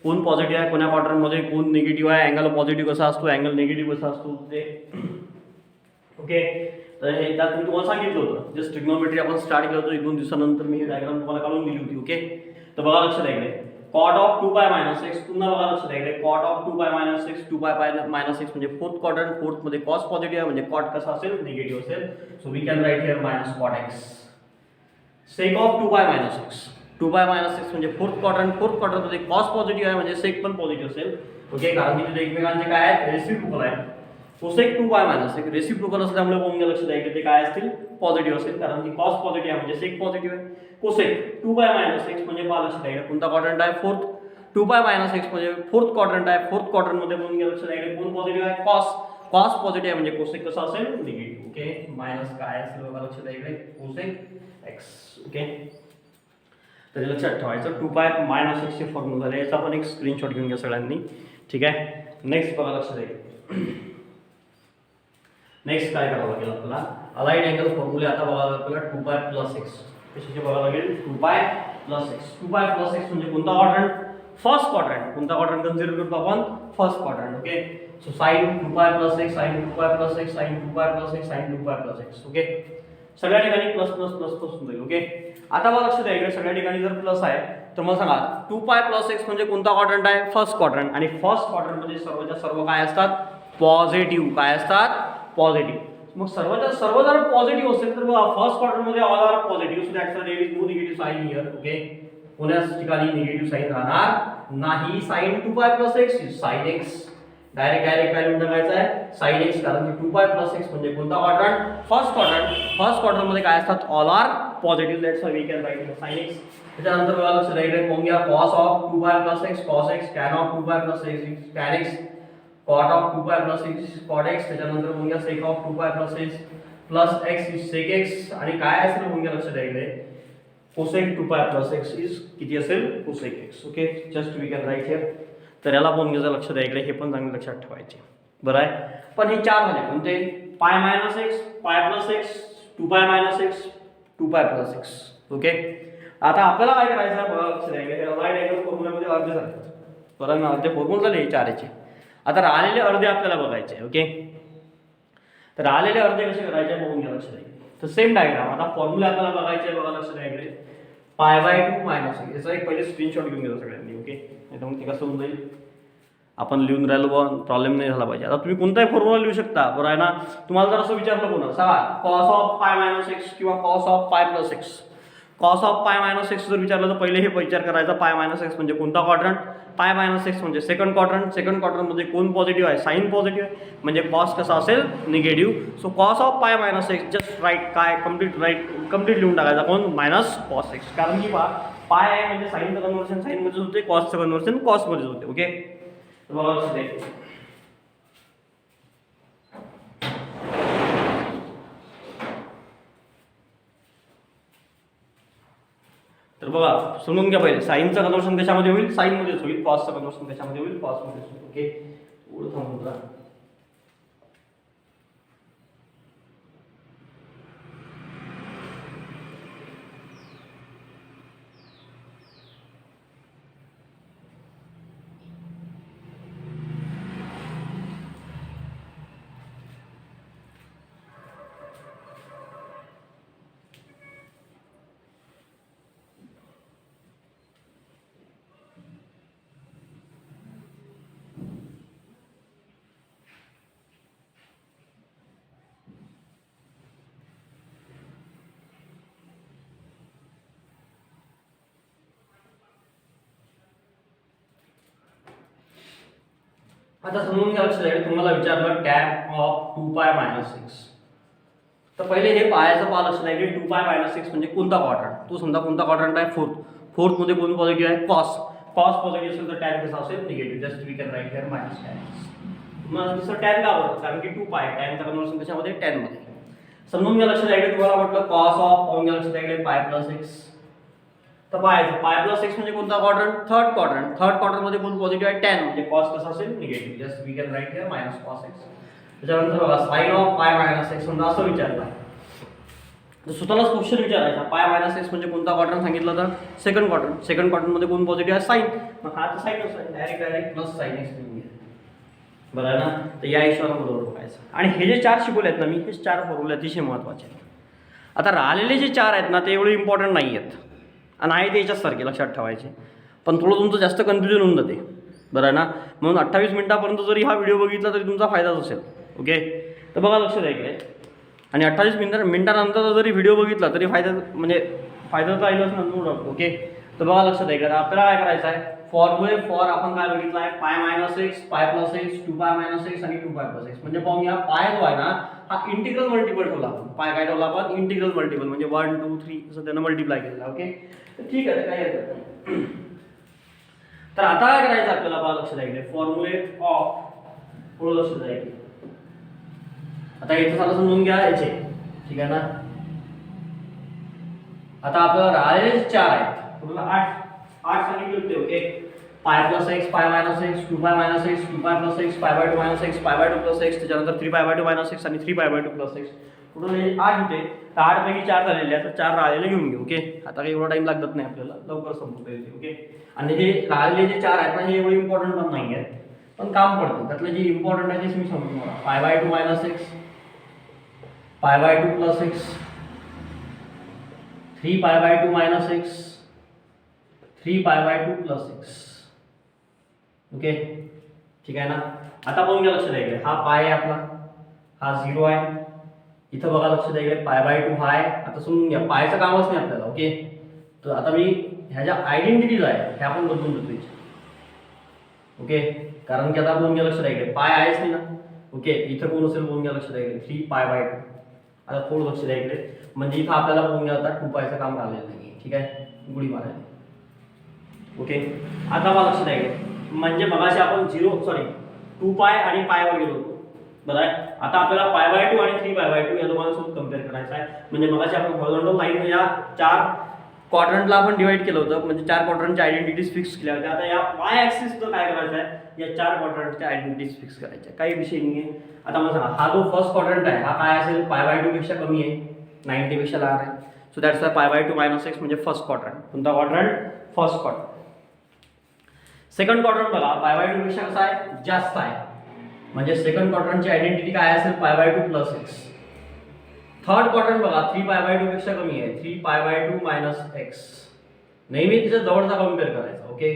कोण पॉझिटिव्ह आहे कोण्या क्वाड्रंटमध्ये, कोण निगेटिव्ह आहे, अँगल पॉझिटिव्ह कसा असतो, अँगल निगेटिव्ह कसा असतो ते. ओके, तर हे त्यात मी तुम्हाला सांगितलं होतं. जस्ट ट्रिग्नोमेट्री आपण स्टार्ट केलं होतं 1-2 दिवसानंतर मी डायग्राम तुम्हाला काढून दिली होती. ओके, तर बघा लक्षात द्या cot of 2 pi minus x. पुन्हा बघा लक्षात द्या cot of 2 pi minus x. 2 pi minus x म्हणजे फोर्थ क्वाड्रंट. फोर्थ मध्ये कॉस पॉझिटिव्ह आहे म्हणजे कॉट कसा असेल? निगेटिव्ह असेल. So we can write here minus cot x. Sec of 2 pi minus x. 2 pi minus x म्हणजे fourth quadrant. Fourth quadrant मध्ये cos positive आहे म्हणजे सेक पण पॉझिटिव्ह असेल. ओके, कारण की तिथे एकमेकांचे काय आहेत? रेसिप्रोकल आहे. कोसेक 2 पाय मायनस एक रेसिप्रोकल असल्यामुळे कोण लक्षात द्या ते काय असतील? पॉझिटिव्ह असेल, कारण की कॉस पॉझिटिव्ह आहे म्हणजे सेक पॉझिटिव्ह आहे. कोसेक 2 पाय मायनस एक्स म्हणजे पहा लक्षात द्या कोणता क्वाड्रंट आहे? फोर्थ. 2 पाय मायनस एक्स म्हणजे फोर्थ क्वाड्रंट आहे. फोर्थ क्वाड्रंट मध्ये कोण लक्षात द्या कोण पॉझिटिव्ह आहे? कॉस. कॉस पॉझिटिव्ह आहे म्हणजे कोसेक कसा असेल? निगेटिव्ह. ओके, मायनस काय असेल बघा लक्षात द्या कोसेक एक्स. ओके, तर लक्षात ठेवायचं 2 पाय मायनस एक्स चे फॉर्म्युला आहे. याचा पण एक स्क्रीनशॉट घेऊन घ्या सगळ्यांनी. ठीक आहे, नेक्स्ट बघा लक्षात द्या नेक्स्ट काय करावं लागेल आपल्याला? अलाइड अँगल फॉर्म्युले आता बघा आपल्याला 2 पाय प्लस एक्स. कशाचे बघावं लागेल? 2 pi plus x. 2 pi plus x म्हणजे कोणता क्वाड्रंट? First quadrant. कोणता क्वाड्रंट कन्सिडर करतो आपण? First quadrant. Okay, so sine 2 pi plus x, sign 2 pi plus x, sign 2 pi plus x, sign 2 pi plus x. Okay, सगळ्या ठिकाणी plus plus plus plus होऊन जाईल. Okay, आता बघा लक्षात द्या इकडे सगळ्या ठिकाणी जर प्लस आहे तर मग सांगा 2 पाय प्लस एक्स म्हणजे कोणता क्वाड्रंट आहे? First quadrant. आणि फर्स्ट क्वाड्रंट मध्ये सर्वच्या सर्व काय असतात? पॉझिटिव्ह. काय असतात? पॉझिटिव्ह. मग सर्वच्या सर्व जर पॉझिटिव्ह असेल तर बघा फर्स्ट क्वाड्रंट मध्ये all are positive. So that's why there is no negative sign here. Okay, कोण्याच ठिकाणी निगेटिव्ह साइन राहणार नाही. Sine 2 pi plus x is sine x. Direct काय लिहून टाकायचं आहे? Sine x. कारण की 2 पाय प्लस एक्स म्हणजे कोणता quadrant? First quadrant. First quadrant मध्ये काय असतात? All are positive. That's why we can write sine x. त्याच्यानंतर बघा लक्षात द्या कोण घ्या cos of 2 pi plus x cos x. Tan of 2 pi plus x is tan x. Cot of 2 pi plus x cot x. त्याच्यानंतर कोण घ्या सेक of 2 pi plus x plus x is sec x. आणि काय असेल कोण घ्या लक्षात द्या cosec 2 pi plus x is किती असेल? Cosec x. Okay, just we can write here. तर याला पण घ्यायचं लक्षात द्या हे पण चांगलं लक्षात ठेवायचे. बरं आहे, पण हे 4 झाले कोणते? पाय minus x, pi plus x, 2 pi minus x, 2 pi plus x. Okay, आता आपल्याला काय करायचं आहे बघा लक्षात द्या अलाइड अँगल फॉर्म्युल्यामध्ये अर्धे झाले. बरं ना, अर्धे फॉर्म्युले झाले 4चे. आता राहिलेले अर्धे आपल्याला बघायचे. ओके, तर राहिलेले अर्धे कसे करायचे बघून घ्या लक्षात द्या. तर सेम डायग्राम आता फॉर्म्युला आपल्याला बघायचे बघा लक्षात द्या इकडे पाय बाय 2 मायनस एक्स. याचा एक पहिले स्क्रीनशॉट घेऊन घ्या सगळ्यांनी. ओके, नाही तर मग ते कसं होऊन जाईल आपण लिहून राहिलो बघ प्रॉब्लेम नाही झाला पाहिजे. आता तुम्ही कोणताही फॉर्म्युला लिहू शकता. बरं आहे ना, तुम्हाला जर असं विचारलं कोणा सांगा cos of pi minus x किंवा cos of pi plus x. Cos of pi minus x जर विचारलं तर पहिले हे विचार करायचा पाय मायनस एक्स म्हणजे कोणता क्वाड्रंट, पाय मायनस एक्स म्हणजे सेकंड क्वाड्रंट. सेकंड क्वाड्रंटमध्ये कोण पॉझिटिव्ह आहे, साईन पॉझिटिव्ह आहे म्हणजे कॉस कसा असेल negative. So cos of pi minus x just write काय कम्प्लीट लिहून टाकायचा कोण मायनस कॉस एक्स. कारण की पाय आहे म्हणजे साईनचं कन्व्हर्शन साईनमध्येच होते, कॉसचं कन्व्हर्शन कॉसमध्येच होते. ओके बघा लक्ष द्या. तर बघा समजून घ्या पहिले साईनचं कन्वर्शन कशामध्ये होईल, साईनमध्येच होईल. कॉसचं कन्वर्शन कशामध्ये होईल, कॉसमध्येच होईल. ओके थोडं थांबून जा. आता समजून घ्या लक्षात आहे तुम्हाला विचारलं टॅन ऑफ 2 पाय मायनस 6. तर पहिले हे पायाचं पहा लक्षात आहे की 2 पाय मायनस 6 म्हणजे कोणता क्वाड्रंट. तो समजा कोणता क्वाड्रंट आहे, फोर्थ मध्ये कोण पॉझिटिव्ह आहे, कॉस पॉझिटिव्ह असेल तर टॅन कसा असेल negative. Just we can write here minus tan. मग दुसरं टॅन का बरं, कारण की 2 पाय टॅनचं कन्वर्शन कशामध्ये, टॅन मध्ये. समजून घ्या लक्षात आहे तुम्हाला म्हटलं कॉस ऑफ पाहून घ्या लक्षात आहे पाय प्लस एक्स. तर पाय प्लस एक्स म्हणजे कोणता क्वाड्रंट, थर्ड क्वाड्रंट मध्ये कोण पॉझिटिव्ह आहे, टॅन म्हणजे कॉस कसा असेल negative. Just we can write here minus cos x. त्याच्यानंतर बघा sine of pi minus x समजा असं विचारलं तर स्वतःलाच क्वेश्चन विचारायचा पाय मायनस एक्स म्हणजे कोणता क्वाड्रंट सांगितलं तर सेकंड क्वाड्रंट मध्ये कोण पॉझिटिव्ह आहे, साइन. मग हा तर साइनच आहे, डायरेक्ट प्लस साइन एक्स लिहून घ्या. बरं आहे ना. तर या हिशोबाने बरोबर बघायचं. आणि हे जे 4 शिकवले आहेत ना मी, हे 4 फॉर्म्युले अतिशय महत्त्वाचे आहेत. आता राहिलेले जे 4 आहेत ना ते एवढे इम्पॉर्टंट नाही आहेत आणि आहे ते याच्याचसारखे लक्षात ठेवायचे. पण थोडं तुमचं जास्त कन्फ्युजन होऊन जाते. बरं आहे ना. म्हणून 28 मिनिटापर्यंत जरी हा व्हिडिओ बघितला तरी तुमचा फायदाच असेल. ओके तर बघा लक्ष द्या इकडे. आणि 28 मिनिटानंतर जरी व्हिडिओ बघितला तरी फायदा तर राहिलाच ना नो डाऊट. ओके तर बघा लक्षात द्या इकडे आपल्याला काय करायचं आहे, फॉर्म्युले फॉर आपण काय बघितलं आहे, पाय minus x, pi plus x, 2 pi minus x आणि 2 पाय प्लस एक्स. म्हणजे पाहून घ्या पाय जो आहे ना हा इंटिग्रल मल्टिपल ठेवला आपण. पाय काय ठेवला आपण, इंटिग्रल मल्टिपल म्हणजे 1 2 3 असं त्यानं मल्टिप्लाय केलेला. ओके तर ठीक आहे काय येतं. तर आता काय करायचं आपल्याला बघा लक्ष द्या फॉर्म्युले ऑफ थोडं लक्ष द्या. आता इथं साधं समजून घ्या याचे, ठीक आहे ना. आता आपल्याला राहिलेले 4 आहेत, तुम्हाला 8 सांगितले होते. ओके पाय प्लस एक्स, पाय minus x, 2 pi minus x, 2 pi plus x, pi by 2 minus x, pi by 2 plus x, त्याच्यानंतर 3 पाय बाय 2 मायनस एक्स आणि 3 pi by 2 plus x. Total हे 8 होते. तर 8 पैकी 4 झालेले आहेत, तर 4 राहिलेले घेऊन घेऊ. ओके आता काही एवढा टाइम लागत नाही आपल्याला, लवकर संपवता येते. ओके आणि हे राहिलेले जे 4 आहेत ना हे एवढे इम्पॉर्टंट पण नाही आहेत, पण काम पडतं. त्यातले जे इम्पॉर्टंट आहे ते मी सांगतो तुम्हाला. Pi by 2 minus x, pi by 2 plus x, 3 pi by 2 minus x, 3 pi by 2 plus x. Okay ठीक आहे ना. आता पाहून घ्या लक्ष द्या हा पाय आहे आपला, हा 0 आहे. इथं बघा लक्ष द्या पाय बाय 2 हा आहे. आता समजून घ्या पायचं कामच नाही आपल्याला. ओके तर आता मी ह्या ज्या आयडेंटिटीज आहे ह्या आपण बदलून देतो इथे. ओके कारण की आता पाहून घ्या लक्ष द्या पाय आहेच नाही ना. ओके इथं कोण असेल पाहून घ्या लक्ष द्या 3 पाय बाय 2. आता थोडं लक्ष द्या इकडे, म्हणजे इथं आपल्याला पाहून घ्या आता 2 पायचं काम राहिलेलं नाही. ठीक आहे गुढी मारायला. ओके आता मला लक्ष द्या म्हणजे मगाशी आपण 2 पाय आणि पायवर गेलो होतो. बरं आहे. आता आपल्याला पाय बाय 2 आणि 3 पाय बाय 2 या दोघांसोबत कम्पेअर करायचं आहे. म्हणजे मगाशी आपण हॉरिझॉन्टल लाईन या 4 क्वाड्रंटला आपण डिवाइड केलं होतं, म्हणजे 4 क्वाड्रंटच्या आयडेंटिटीज फिक्स केल्या होत्या. आता या वाय ॲक्सिसचं काय करायचं आहे, या 4 क्वाड्रंटच्या आयडेंटिटीज फिक्स करायच्या. काही विषय नाही आहे. आता मला सांगा हा जो फर्स्ट क्वाड्रंट आहे हा काय असेल, पाय बाय 2 पेक्षा कमी आहे, 90 पेक्षा लहान आहे. So that's Y pi by 2 minus x म्हणजे फर्स्ट क्वाड्रंट. कोणता quadrant, first quadrant. Second quadrant बघा पाय बाय 2 पेक्षा कसा आहे, जास्त आहे, म्हणजे सेकंड क्वाड्रंटची आयडेंटिटी काय असेल, pi by 2 plus x. Third quadrant बघा 3 पाय बाय 2 पेक्षा कमी आहे, 3 पाय बाय 2 मायनस एक्स. नेहमी तिच्या जवळचा कम्पेअर करायचा. ओके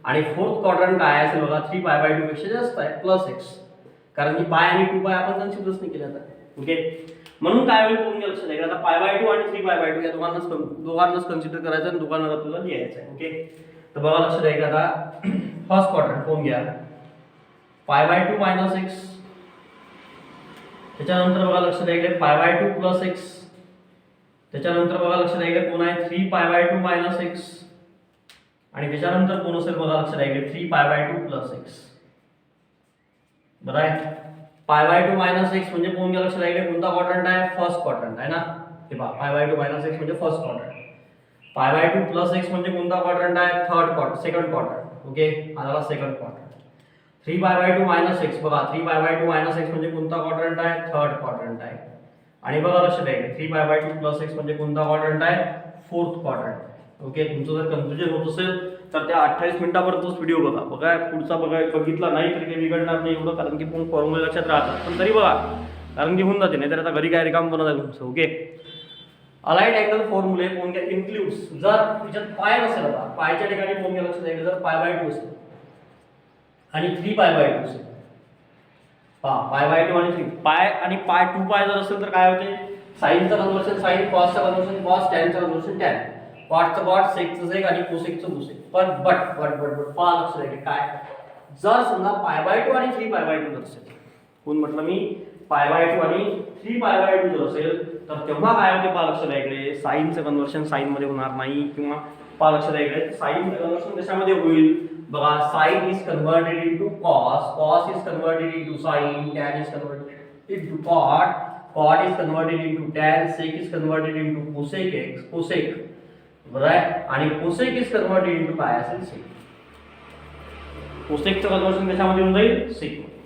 आणि फोर्थ क्वाड्रंट काय असेल बघा 3 पाय बाय 2 पेक्षा जास्त आहे, प्लस एक्स. कारण की पाय आणि 2 पाय आपण कन्सिडरच नाही केले आता. ओके म्हणून काय होईल कोण लक्षात द्यायचं, आता π/2 आणि 3π/2 या दोघांनाच कन्सिडर करायचं आणि दोघांना आपल्याला लिहायचं आहे. ओके, तर बघा लक्षात द्यायचं आता फर्स्ट क्वाड्रंट कोण घ्या π/2 मायनस एक्स, त्याच्यानंतर बघा लक्षात द्यायचं π/2 प्लस एक्स, त्याच्यानंतर बघा लक्षात द्यायचं कोण आहे 3π/2 मायनस एक्स, आणि त्याच्यानंतर कोण असेल बघा लक्षात द्यायचं 3π/2 प्लस एक्स. बरं आहे, π/2 मायनस एक्स म्हणजे कोण घ्या लक्षात द्यायचं कोणता क्वाड्रंट आहे, फर्स्ट क्वाड्रंट आहे ना, हे पहा π/2 मायनस एक्स म्हणजे फर्स्ट क्वाड्रंट, π/2 प्लस एक्स म्हणजे कोणता क्वाड्रंट आहे, सेकंड क्वाड्रंट. ओके, हा झाला सेकंड क्वाड्रंट. 3π/2 मायनस एक्स बघा 3π/2 मायनस एक्स म्हणजे कोणता क्वाड्रंट आहे, थर्ड क्वाड्रंट आहे. आणि बघा लक्षात द्यायचं 3π/2 प्लस एक्स म्हणजे कोणता क्वाड्रंट आहे, फोर्थ क्वाड्रंट. ओके, तुमचं जर कन्फ्युजन होत असेल तर त्या 28 मिनिटापर्यंतच व्हिडिओ बघा पुढचा बघितला नाही तरी काही बिघडणार नाही एवढं, कारण की फॉर्म्युला लक्षात राहतात, पण तरी बघा कारण की होऊन जाते, नाही तर आता घरी काय रिकाम बनत आहे तुमचं. ओके, अलाइड अँगल फॉर्म्युले कोण घ्या इन्क्लुड्स, जर त्याच्यात पाय नसेल, आता पायच्या ठिकाणी कोण घ्या लक्षात द्यायचं, जर π/2 असेल आणि 3π/2 असेल, π/2 आणि 3 पाय आणि 2π जर असेल तर काय होते, साइनचं कन्वर्शन साइन, कॉसचं कन्वर्शन कॉस, टॅनचं कन्वर्शन टॅन, कॉटचं कॉट, सेकचं सेक आणि कोसेकचं कोसेक. पण बट पहा लक्षात द्यायचं काय, जर समजा π/2 आणि 3π/2 जर असेल, कोण म्हटलं मी π/2 आणि 3π/2 जर असेल तर तेव्हा काय होते पहा लक्षात द्यायकडे, साइनचं कन्वर्शन साइन मध्ये होणार नाही, किंवा पहा लक्षात द्यायकडे साइनचं कन्वर्शन कशामध्ये होईल बघा, sine is converted into cos, cos is converted into sine, tan is converted into cot, cot is converted into tan, sec is converted into cosec. बरोबर आहे, आणि कोसेक इज कन्वर्टेड इनटू काय असेल, सेक. कोसेकचं कन्वर्शन कशामध्ये होऊन जाईल, सेक मध्ये.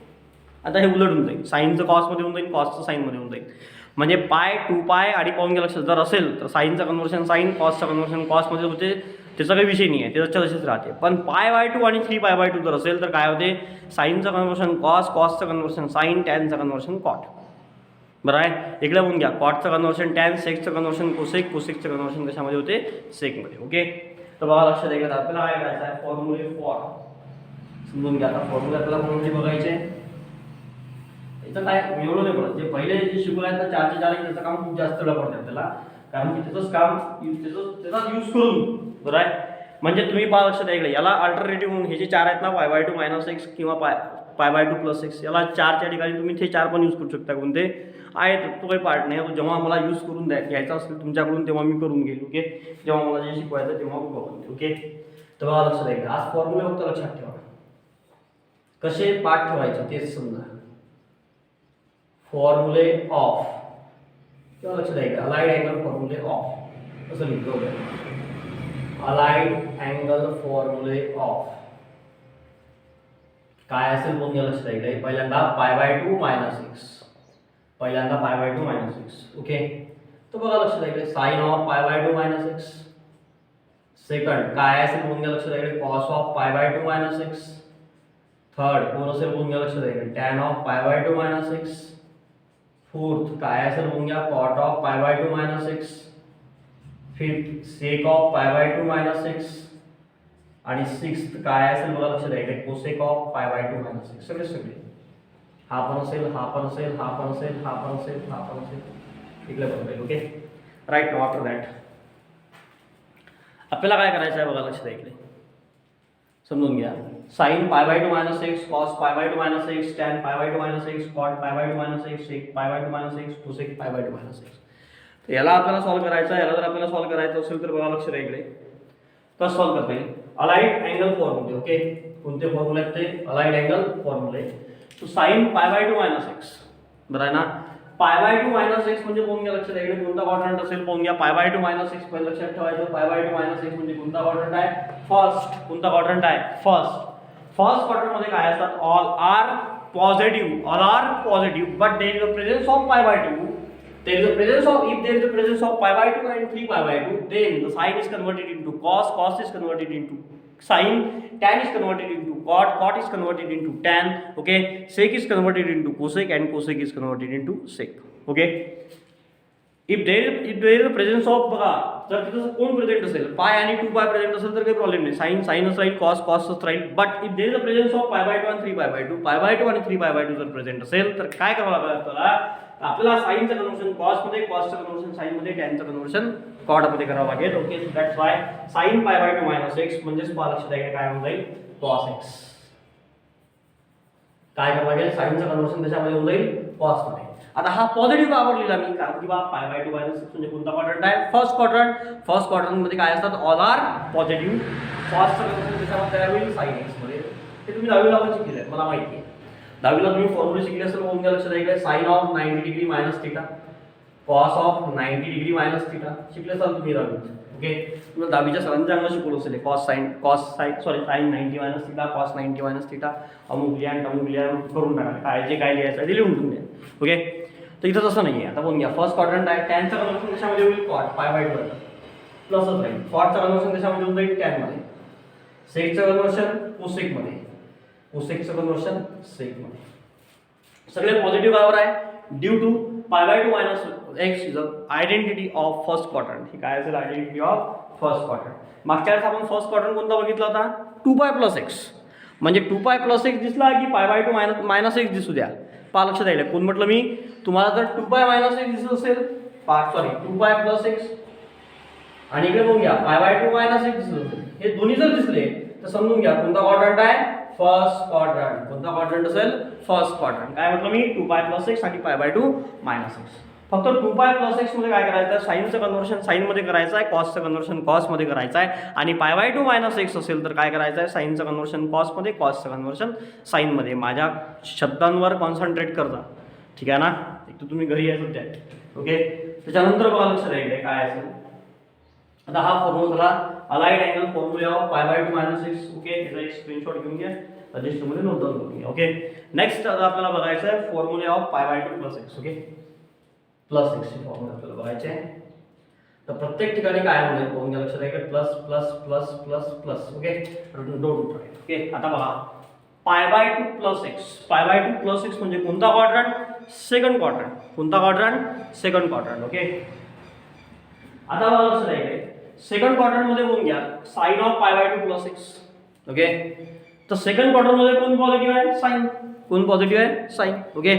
आता हे उलट होऊन जाईल, साइनचं कॉस मध्ये होऊन जाईल, कॉसचं साइन मध्ये होऊन जाईल. म्हणजे 2π आणि पाहून घ्या लक्षात, जर असेल तर साइनचं कन्वर्शन साइन, कॉसचं कन्वर्शन कॉस मध्ये होते, त्याचा काही विषय नाही आहे, ते तसेच राहते. पण π/2 आणि 3π/2 जर असेल तर काय होते, साइनचं कन्वर्शन कॉस, कॉसचं कन्वर्शन साइन, टॅनचं कन्वर्शन कॉट. बरं आहे, इकडे बघून घ्या, कॉटचं कन्वर्शन टॅन, सेकचं कन्वर्शन कोसेक, कोसेकचं कन्वर्शन कशामध्ये होते, सेकमध्ये. ओके, तर बघा लक्षात द्यायचं आपल्याला काय करायचं आहे, फॉर्म्युले फॉर समजून घ्या. आता फॉर्म्युले आपल्याला कोणते बघायचे, याचं काय एवढं नाही पडत, जे पहिले जे शिकवलं आहे तर 4 त्याचं काम खूप जास्त वेळा पडतं आपल्याला, कारण की त्याचंच काम त्याचा यूज करून. बरं आहे, म्हणजे तुम्ही पहा लक्षात द्या, याला अल्टरनेटिव्ह म्हणून हे जे 4 आहेत ना, π/2 मायनस एक्स किंवा π/2 प्लस एक्स, याला 4च्या ठिकाणी तुम्ही ते 4 पण यूज करू शकता. कोणते आहेत तो काही पार्ट नाही, तो जेव्हा मला यूज करून घ्यायचा असेल तुमच्याकडून तेव्हा मी करून घेईल. ओके, जेव्हा मला जे शिकवायचं तेव्हा बघू. ओके, तर बघा लक्षात द्या, आज फॉर्म्युले फक्त लक्षात ठेवा, कसे पाठ ठेवायचे तेच समजा. फॉर्म्युले ऑफ किंवा लक्षात द्या, अलाइड अँगल फॉर्म्युले ऑफ असं लिहितो. अलाइड अँगल फॉर्म्युले ऑफ काय असेल बघून घ्या लक्षात द्या. पहिल्यांदा π/2 मायनस एक्स, पहिल्यांदा π/2 मायनस एक्स. ओके, तर बघा लक्षात द्या, sine of π/2 minus x. Second काय असेल बघून घ्या लक्षात द्या, cos of π/2 minus x. Third कोण असेल बघून घ्या लक्षात द्या, tan of π/2 minus x. Fourth काय असेल बघून घ्या, cot of π/2 minus x. Fifth sec of π/2 minus x. आणि सिक्स्थ काय असेल बघा लक्षात द्या, कोसेक ऑफ π/2 मायनस एक्स. सगळे हा पण असेल, हा पण असेल, हा पण असेल, हा पण असेल, हा पण असेल, इकडे बघा. Okay, right. Now after that आपल्याला काय करायचं आहे बघा लक्षात द्या, इकडे समजून घ्या. Sine π/2 minus x, cos π/2 minus x, tan π/2 minus x, cot π/2 minus x, sec π/2 minus x, cosec π/2 minus x. तर याला आपल्याला सॉल्व्ह करायचं आहे. याला जर आपल्याला सॉल्व्ह करायचं असेल तर बघा लक्षात द्या, इकडे कसं सॉल्व्ह करता येईल. Allied angle फॉर्म्युले. ओके, कोणते फॉर्म्युले आहेत ते, अलाइड अँगल फॉर्म्युले. तो साइन π/2 मायनस एक्स, बरं आहे ना. π/2 मायनस एक्स म्हणजे कोण घ्या लक्षात द्या, इकडे कोणता क्वाड्रंट असेल पाहून घ्या. π/2 मायनस एक्स पहिलं लक्षात ठेवायचं. π/2 मायनस एक्स म्हणजे कोणता क्वाड्रंट आहे, फर्स्ट. कोणता क्वाड्रंट आहे, फर्स्ट. फर्स्ट क्वाड्रंट मध्ये काय असतात, all are positive but there is a presence of π/2. There is a presence of, if there is a presence of π/2 and 3π/2, then the sine is converted into cos, cos is converted into sine, tan is converted into cot, cot is converted into tan. Okay, sec is converted into cosec and cosec is converted into sec. Okay, if there is a presence of, बघा जर तिथं कोण present असेल, पाय आणि 2 पाय present असेल तर काही प्रॉब्लेम नाही, साईन साईनच राहील, कॉस कॉसच राहील. But if there is a presence of π/2 आणि 3π/2, π/2 आणि 3π/2 जर प्रेझेंट असेल तर काय करावं लागेल आपल्याला साईनचं कन्व्हर्शन कॉसमध्ये, कॉसचं कन्व्हर्शन साईनमध्ये, टॅनचं कन्व्हर्शन कॉटमध्ये करावं लागेल. Okay, so that's why sine π/2 minus x म्हणजेच लक्षात द्यायला काय होऊन जाईल, कॉस एक्स. काय करावं लागेल, साईनचं कन्व्हर्शन त्याच्यामध्ये होऊन जाईल कॉसमध्ये. आता हा पॉझिटिव्ह का लिहिला मी, कारण की π/2 मायनस एक्स म्हणजे कोणता क्वाड्रंट आहे, फर्स्ट क्वाड्रंट. फर्स्ट क्वाड्रंट मध्ये काय असतात, ऑल आर पॉझिटिव्ह. कॉसचं कन्व्हर्शन त्याच्यामध्ये तयार होईल साइन एक्स मध्ये. हे तुम्ही 10वीला पण शिकले आहे, मला माहिती आहे. 10वीला तुम्ही फॉर्म्युला शिकले असेल, कोणत्या लक्षात द्यायला, sine of 90 degree minus theta, cos of 90 degree minus theta शिकले असाल तुम्ही 10वीत. ओके, तुम्हाला 10वीच्या सरांनी चांगलं शिकवलं असेल, cos sine sine 90 minus theta, cos 90 minus theta, अमुक लिहा करून टाका, काय जे काय लिहायचं ते लिहून ठेवून द्या. ओके, तर इथं तसं नाही आहे. आता बघूया, फर्स्ट क्वाड्रंट आहे, टॅनचं कन्व्हर्शन कशामध्ये होईल, कॉट π/2 प्लसच राहील. कॉटचं कन्व्हर्शन कशामध्ये होऊन जाईल, टॅनमध्ये. सेकचं कन्व्हर्शन कोसेकमध्ये, कोसेकचं कन्व्हर्शन सेकमध्ये. सगळे पॉझिटिव्ह बरोबर आहे. Due to π/2 minus x is a identity of first quadrant. ही काय असेल, आयडेंटिटी ऑफ फर्स्ट क्वाड्रंट. मागच्या वेळेस आपण फर्स्ट क्वाड्रंट कोणता बघितला होता, 2π + x. म्हणजे 2π + x दिसला की π/2 मायनस एक्स दिसू द्या. लक्षात द्यायला कोण म्हटलं मी तुम्हाला, जर 2π - x दिसत असेल, 2π + x आणि इकडे बघूया π/2 मायनस एक्स दिसत असेल, हे दोन्ही जर दिसले तर समजून घ्या कोणता क्वाड्रंट आहे, फर्स्ट क्वाड्रंट. कोणता क्वाड्रंट असेल, फर्स्ट क्वाड्रंट. काय म्हटलं मी, 2π + x आणि π/2 मायनस एक्स. फक्त 2π + x मध्ये काय करायचं, साईनचं कन्व्हर्शन साईनमध्ये करायचं आहे, कॉसचं कन्व्हर्शन कॉसमध्ये करायचं आहे. आणि π/2 मायनस एक्स असेल तर काय करायचं आहे, साईनचं कन्व्हर्शन कॉसमध्ये, कॉसचं कन्व्हर्शन साईनमध्ये. माझ्या शब्दांवर कॉन्सन्ट्रेट करता, ठीक आहे ना. एक तर तुम्ही घरी आहे सध्या. ओके, त्याच्यानंतर बघा लक्षात द्यायचं काय असेल. आता हा फॉर्म्युला झाला allied angle formula of π/2 minus x. Okay, त्याचा एक स्क्रीनशॉट घेऊन घ्या, रजिस्टरमध्ये नोट डाऊन करून घ्या. ओके, नेक्स्ट आता आपल्याला बघायचं आहे formula of π/2 + x. Okay, plus x चे फॉर्म्युला आपल्याला बघायचे आहे. तर प्रत्येक ठिकाणी काय होईल, फॉर्म्युला लक्षात द्यायचं, plus plus plus plus plus. Okay, don't try. Okay, आता बघा π/2 + x. π/2 + x म्हणजे कोणता क्वाड्रंट, सेकंड क्वाड्रंट. कोणता क्वाड्रंट, सेकंड क्वाड्रंट. ओके, आता बघा लक्षात द्यायचं, सेकंड क्वाड्रंट मध्ये बघून घ्या, साइन ऑफ π/2 + x. ओके, तर सेकंड क्वाड्रंट मध्ये कोण पॉझिटिव्ह आहे, साइन. कोण पॉझिटिव्ह आहे, साइन. ओके,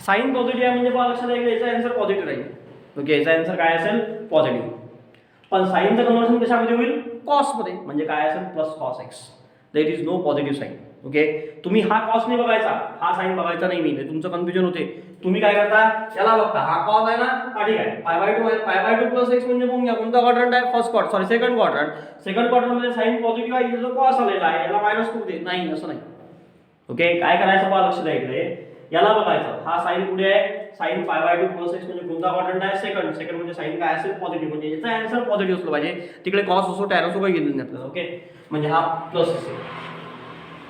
साइन पॉझिटिव्ह आहे म्हणजे लक्षात द्यायचं, याचा आन्सर पॉझिटिव्ह राहील. ओके, याचा आन्सर काय असेल, पॉझिटिव्ह. पण साइनचं कन्व्हर्शन कशामध्ये होईल, कॉस मध्ये. म्हणजे काय असेल, plus cos x. There is no positive sine. Okay, तुम्ही हा कॉस नाही बघायचा, हा साइन बघायचा नाही, मी तुमचं कन्फ्युजन होते. तुम्ही काय करता, याला बघता, हा कॉस आहे ना, हा ठीक आहे, π/2 आहे, π/2 + x म्हणजे बघून घ्या कोणता क्वाड्रंट आहे, first quadrant, sorry second quadrant. Second quadrant मध्ये साइन पॉझिटिव्ह आहे, इथे जो कॉस आलेला आहे याला -2 दे, नाही असं नाही. ओके, काय करायचं बघा लक्ष द्यायचं, याला बघायचं, हा साइन पुढे आहे, साइन π/2 + x म्हणजे कोणता क्वाड्रंट आहे, सेकंड. सेकंड म्हणजे साइन काय असेल, पॉझिटिव्ह. म्हणजे याचा आन्सर पॉझिटिव्ह असलं पाहिजे, तिकडे कॉस असो टॅन असो काही घेऊन घेतलं. ओके, म्हणजे हा प्लस असेल.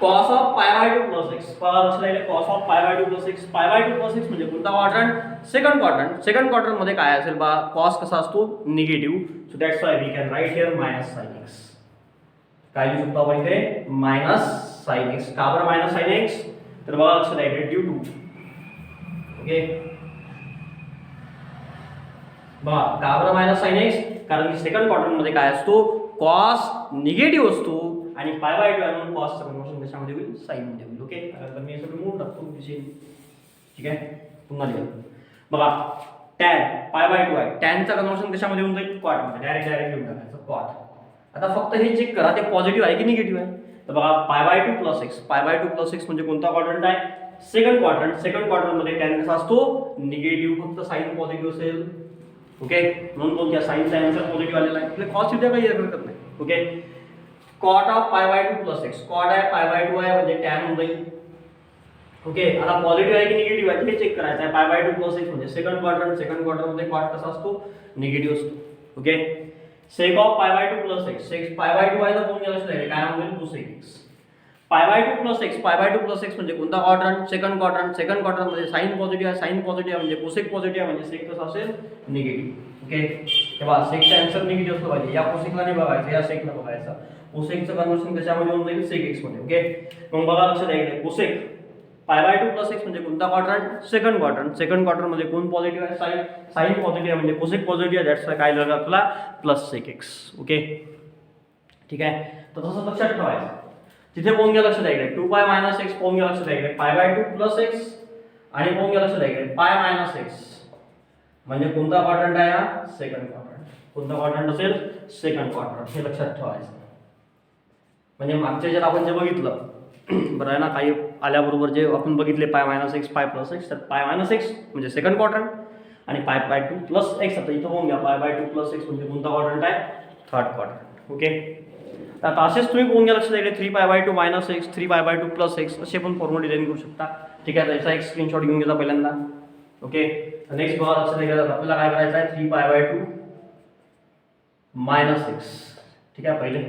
cos of π/2 + x. लक्षात द्यायला, cos of π/2 + x. π/2 + x म्हणजे कोणता quadrant, second quadrant. Second quadrant मध्ये काय असेल बा, cos कसा असतो, negative. So that's why we can write here -sin x. काय लिहू शकतो आपण इथे, -sin x. का बरं -sin x, तर बघा लक्षात द्यायला, ड्यू टू. ओके, बघा का बरं -sin x, कारण की सेकंड क्वाड्रंट मध्ये काय असतो, cos निगेटिव्ह असतो आणि π/2 आहे म्हणून cosचं कन्व्हर्शन कशामध्ये होईल, साइन मध्ये होईल. ओके, तर मी असं लिहून टाकतो विषय. ठीक आहे, पुन्हा लिहा. बघा tan π/2 आहे, टॅनचं कन्व्हर्शन कशामध्ये होऊन जाईल, कॉट मध्ये. डायरेक्ट लिहून टाकायचं, कॉट. आता फक्त हे चेक करा, ते पॉझिटिव्ह आहे की निगेटिव्ह आहे. तर बघा π/2 + x. π/2 + x म्हणजे कोणता क्वाड्रंट आहे, सेकंड क्वाड्रंट. सेकंड क्वाड्रंट मध्ये टॅन कसा असतो, निगेटिव्ह. फक्त साइन पॉझिटिव्ह असेल. ओके, म्हणून बोलूया साइनचा आन्सर पॉझिटिव्ह आलेला आहे. म्हणजे कॉस इथे काही हरकत नाही. Okay, cot of π/2 + x. cot आहे, π/2 आहे म्हणजे tan होऊन जाईल. ओके, आता पॉझिटिव्ह आहे की निगेटिव्ह आहे हे चेक करायचं आहे. π/2 + x म्हणजे सेकंड क्वाड्रंट. सेकंड क्वाड्रंट मध्ये cot कसा असतो, निगेटिव्ह असतो. Okay, sec of π/2 + x. sec π/2 आहे तर कोण गेलं असेल, काय होईल, cosec x. π/2 + x. π/2 + x म्हणजे कोणता quadrant, second quadrant. Second quadrant मध्ये साइन पॉझिटिव्ह आहे, साइन पॉझिटिव्ह आहे म्हणजे cosec पॉझिटिव्ह आहे म्हणजे sec कसा असेल, निगेटिव्ह. ओके, तेव्हा secचा आन्सर निगेटिव्ह असला पाहिजे. या cosecला नाही बघायचं, या secला बघायचं. कोसेकचं कन्व्हर्शन कशामध्ये होऊन जाईल, sec x मध्ये. ओके, मग बघा लक्षात द्यायचं, कोसेक π/2 + x म्हणजे कोणता क्वाड्रंट? Second quadrant. सेकंड क्वाड्रंटमध्ये कोण पॉझिटिव्ह आहे? साइन पॉझिटिव्ह आहे म्हणजे कोसेक पॉझिटिव्ह आहे. दॅट्स वाय काय लिहिलं आपल्याला +sec x. ओके, ठीक आहे. तर तसं लक्षात ठेवायचं. तिथे कोण गेलं लक्षात द्यायचं? 2π - x कोण गेलं लक्षात द्यायचं? π/2 + x आणि कोण गेलं लक्षात द्यायचं? π - x म्हणजे कोणता क्वाड्रंट आहे हा? Second quadrant. कोणता क्वाड्रंट असेल? Second quadrant. हे लक्षात ठेवायचं. म्हणजे मागच्या ज्यात आपण जे बघितलं बरं आहे ना, काही आल्याबरोबर जे आपण बघितले π - x, π + x, तर π - x म्हणजे सेकंड क्वाड्रंट आणि π/2 + x. आता इथं होऊन घ्या π/2 + x म्हणजे कोणता क्वाड्रंट आहे? Third quadrant. ओके, तर असेच तुम्ही कोण घ्या लक्षात द्यायचे? 3π/2 - x, 3π/2 + x असे पण फॉर्म्युला डिझाईन करू शकता. ठीक आहे, त्याचा एक स्क्रीनशॉट घेऊन घ्यायचा पहिल्यांदा. ओके, नेक्स्ट बघा लक्षात द्यायचं आपल्याला काय करायचं आहे? 3π/2 - x. ठीक आहे, पहिले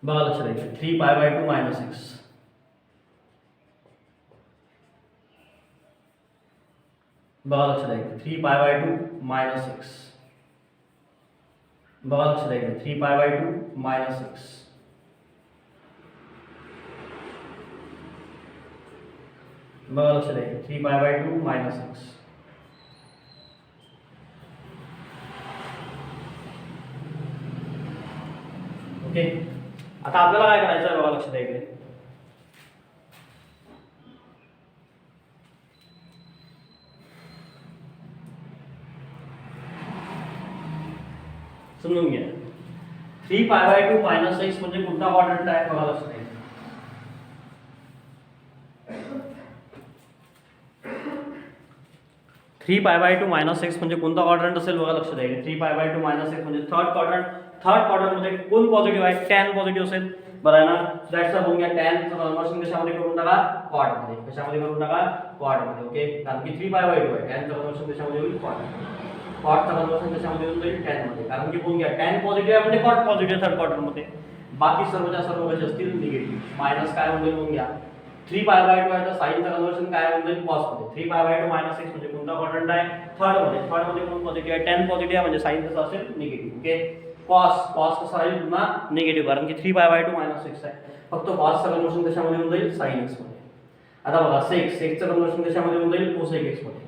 बघा लक्षात द्यायचं 3π/2 - x. बघा लक्षात द्यायचं 3π/2 - x. बघा लक्षात द्यायचं 3π/2 - x. बघा लक्षात द्यायचं 3π/2 - x. ओके, आता आपल्याला काय करायचं आहे? बघा लक्षात द्यायचं समजून घ्या. 3π/2 - x म्हणजे कोणता क्वाड्रंट आहे? बघा लक्षात द्यायचं. 3π/2 - x म्हणजे कोणता क्वाड्रंट असेल? बघा लक्षात द्यायचं. 3π/2 - x म्हणजे थर्ड क्वाड्रंट. थर्ड क्वाड्रंटमध्ये कोण पॉझिटिव्ह आहे? tan पॉझिटिव्ह असेल. बरं आहे ना, दॅट्स बघून घ्या. tan चं कन्वर्शन कशामध्ये करून टाका? क्वाडमध्ये. कशामध्ये करून टाका? क्वाडमध्ये. ओके, कारण की 3π/2 आहे. tan चं कन्वर्शन कशामध्ये होईल? क्वाडमध्ये. क्वाडचं कन्वर्शन कशामध्ये होऊन जाईल? tan मध्ये. कारण की बघून घ्या tan पॉझिटिव्ह आहे म्हणजे क्वाड पॉझिटिव्ह थर्ड क्वाड्रंटमध्ये. बाकी सर्वच्या सर्व कसे असतील? निगेटिव्ह. मायनस काय म्हणजे बघून घ्या 3π/2 आहे तर साइनचं कन्वर्शन काय होऊन जाईल? cos मध्ये. 3π/2 - x म्हणजे कोणता क्वाड्रंट आहे? थर्ड मध्ये. थर्ड मध्ये कोण पॉझिटिव्ह आहे? tan पॉझिटिव्ह आहे म्हणजे साइन कसं असेल? निगेटिव्ह. ओके, cos कसं राहील? पुन्हा निगेटिव्ह कारण की 3π/2 - x आहे. फक्त cosचं कन्वर्शन कशामध्ये होऊन जाईल? sin x मध्ये. आता बघा secचं कन्वर्शन कशामध्ये होऊन जाईल? cosec x मध्ये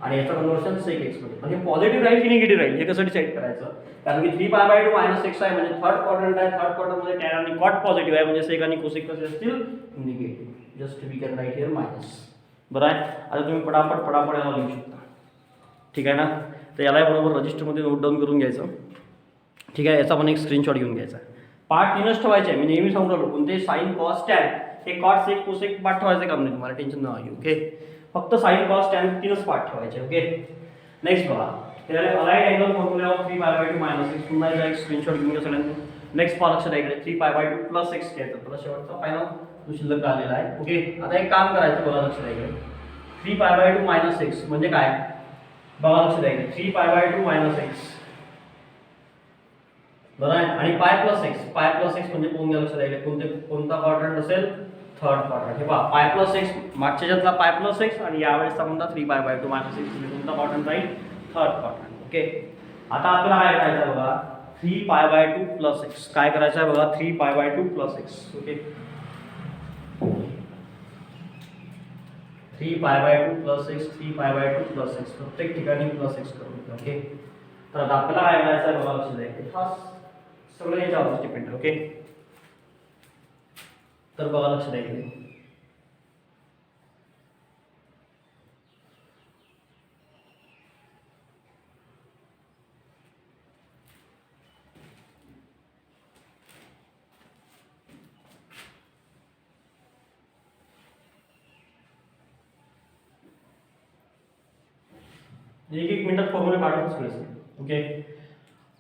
आणि याचं कन्वर्शन sec x मध्ये. पण हे पॉझिटिव्ह राहील की निगेटिव्ह राहील हे कसं डिसाईड करायचं? कारण की 3π/2 - x आहे म्हणजे थर्ड क्वाड्रंट आहे. थर्ड क्वाड्रंटमध्ये tan आणि cot पॉझिटिव्ह आहे म्हणजे sec आणि cosec कसे असतील? Negative. Just we can write here minus. बरं आहे, आता तुम्ही पटापट याला लिहू शकता. ठीक आहे ना, तर याला बरोबर रजिस्टरमध्ये नोट डाऊन करून घ्यायचं. ठीक आहे, याचा पण एक स्क्रीनशॉट घेऊन घ्यायचा. पार्ट 3च ठेवायचे आहे. मी नेहमी सांगून राहिलो कोणते साइन कॉस टॅन हे कॉट सेक कोसेक पार्ट ठेवायचं काम नाही, तुम्हाला टेन्शन नाही. ओके, फक्त साइन कॉस टॅन 3च पार्ट ठेवायचे. ओके, नेक्स्ट बघा त्याला allied angle formula of 3π/2 - x. पुन्हा एक स्क्रीनशॉट घेऊन घ्या सगळ्यांनी. नेक्स्ट पार्ट लक्षात द्यायचं 3π/2 + x घ्यायचं. तर शेवटचा फायनल तो शिल्लक आलेला आहे. ओके, आता एक काम करायचं बघा लक्षात द्यायचं 3π/2 - x म्हणजे काय? बघा लक्षात द्यायचं 3π/2 - x. बरं आहे, आणि π + x. π + x म्हणजे कोण लक्षात द्यायचं? कोणता क्वाड्रंट असेल? Third quadrant. हे पहा π + x मागच्या ज्यातला π + x आणि यावेळेसचा कोणता 3π/2 - x म्हणजे कोणता क्वाड्रंट राहील? Third quadrant. ओके, आता आपल्याला काय करायचं बघा 3π/2 + x. काय करायचं आहे बघा 3π/2 + x. Okay, 3π/2 + x, 3π/2 + x. प्रत्येक ठिकाणी +x करून घ्या. ओके, तर आता आपल्याला काय करायचं आहे बघा लक्षात द्यायचं. हा सगळं याच्यावर डिपेंड आहे. ओके, तर बघा लक्षात द्यायचं एक मिनिटात फॉर्म्युला काढूनच कळेल. ओके,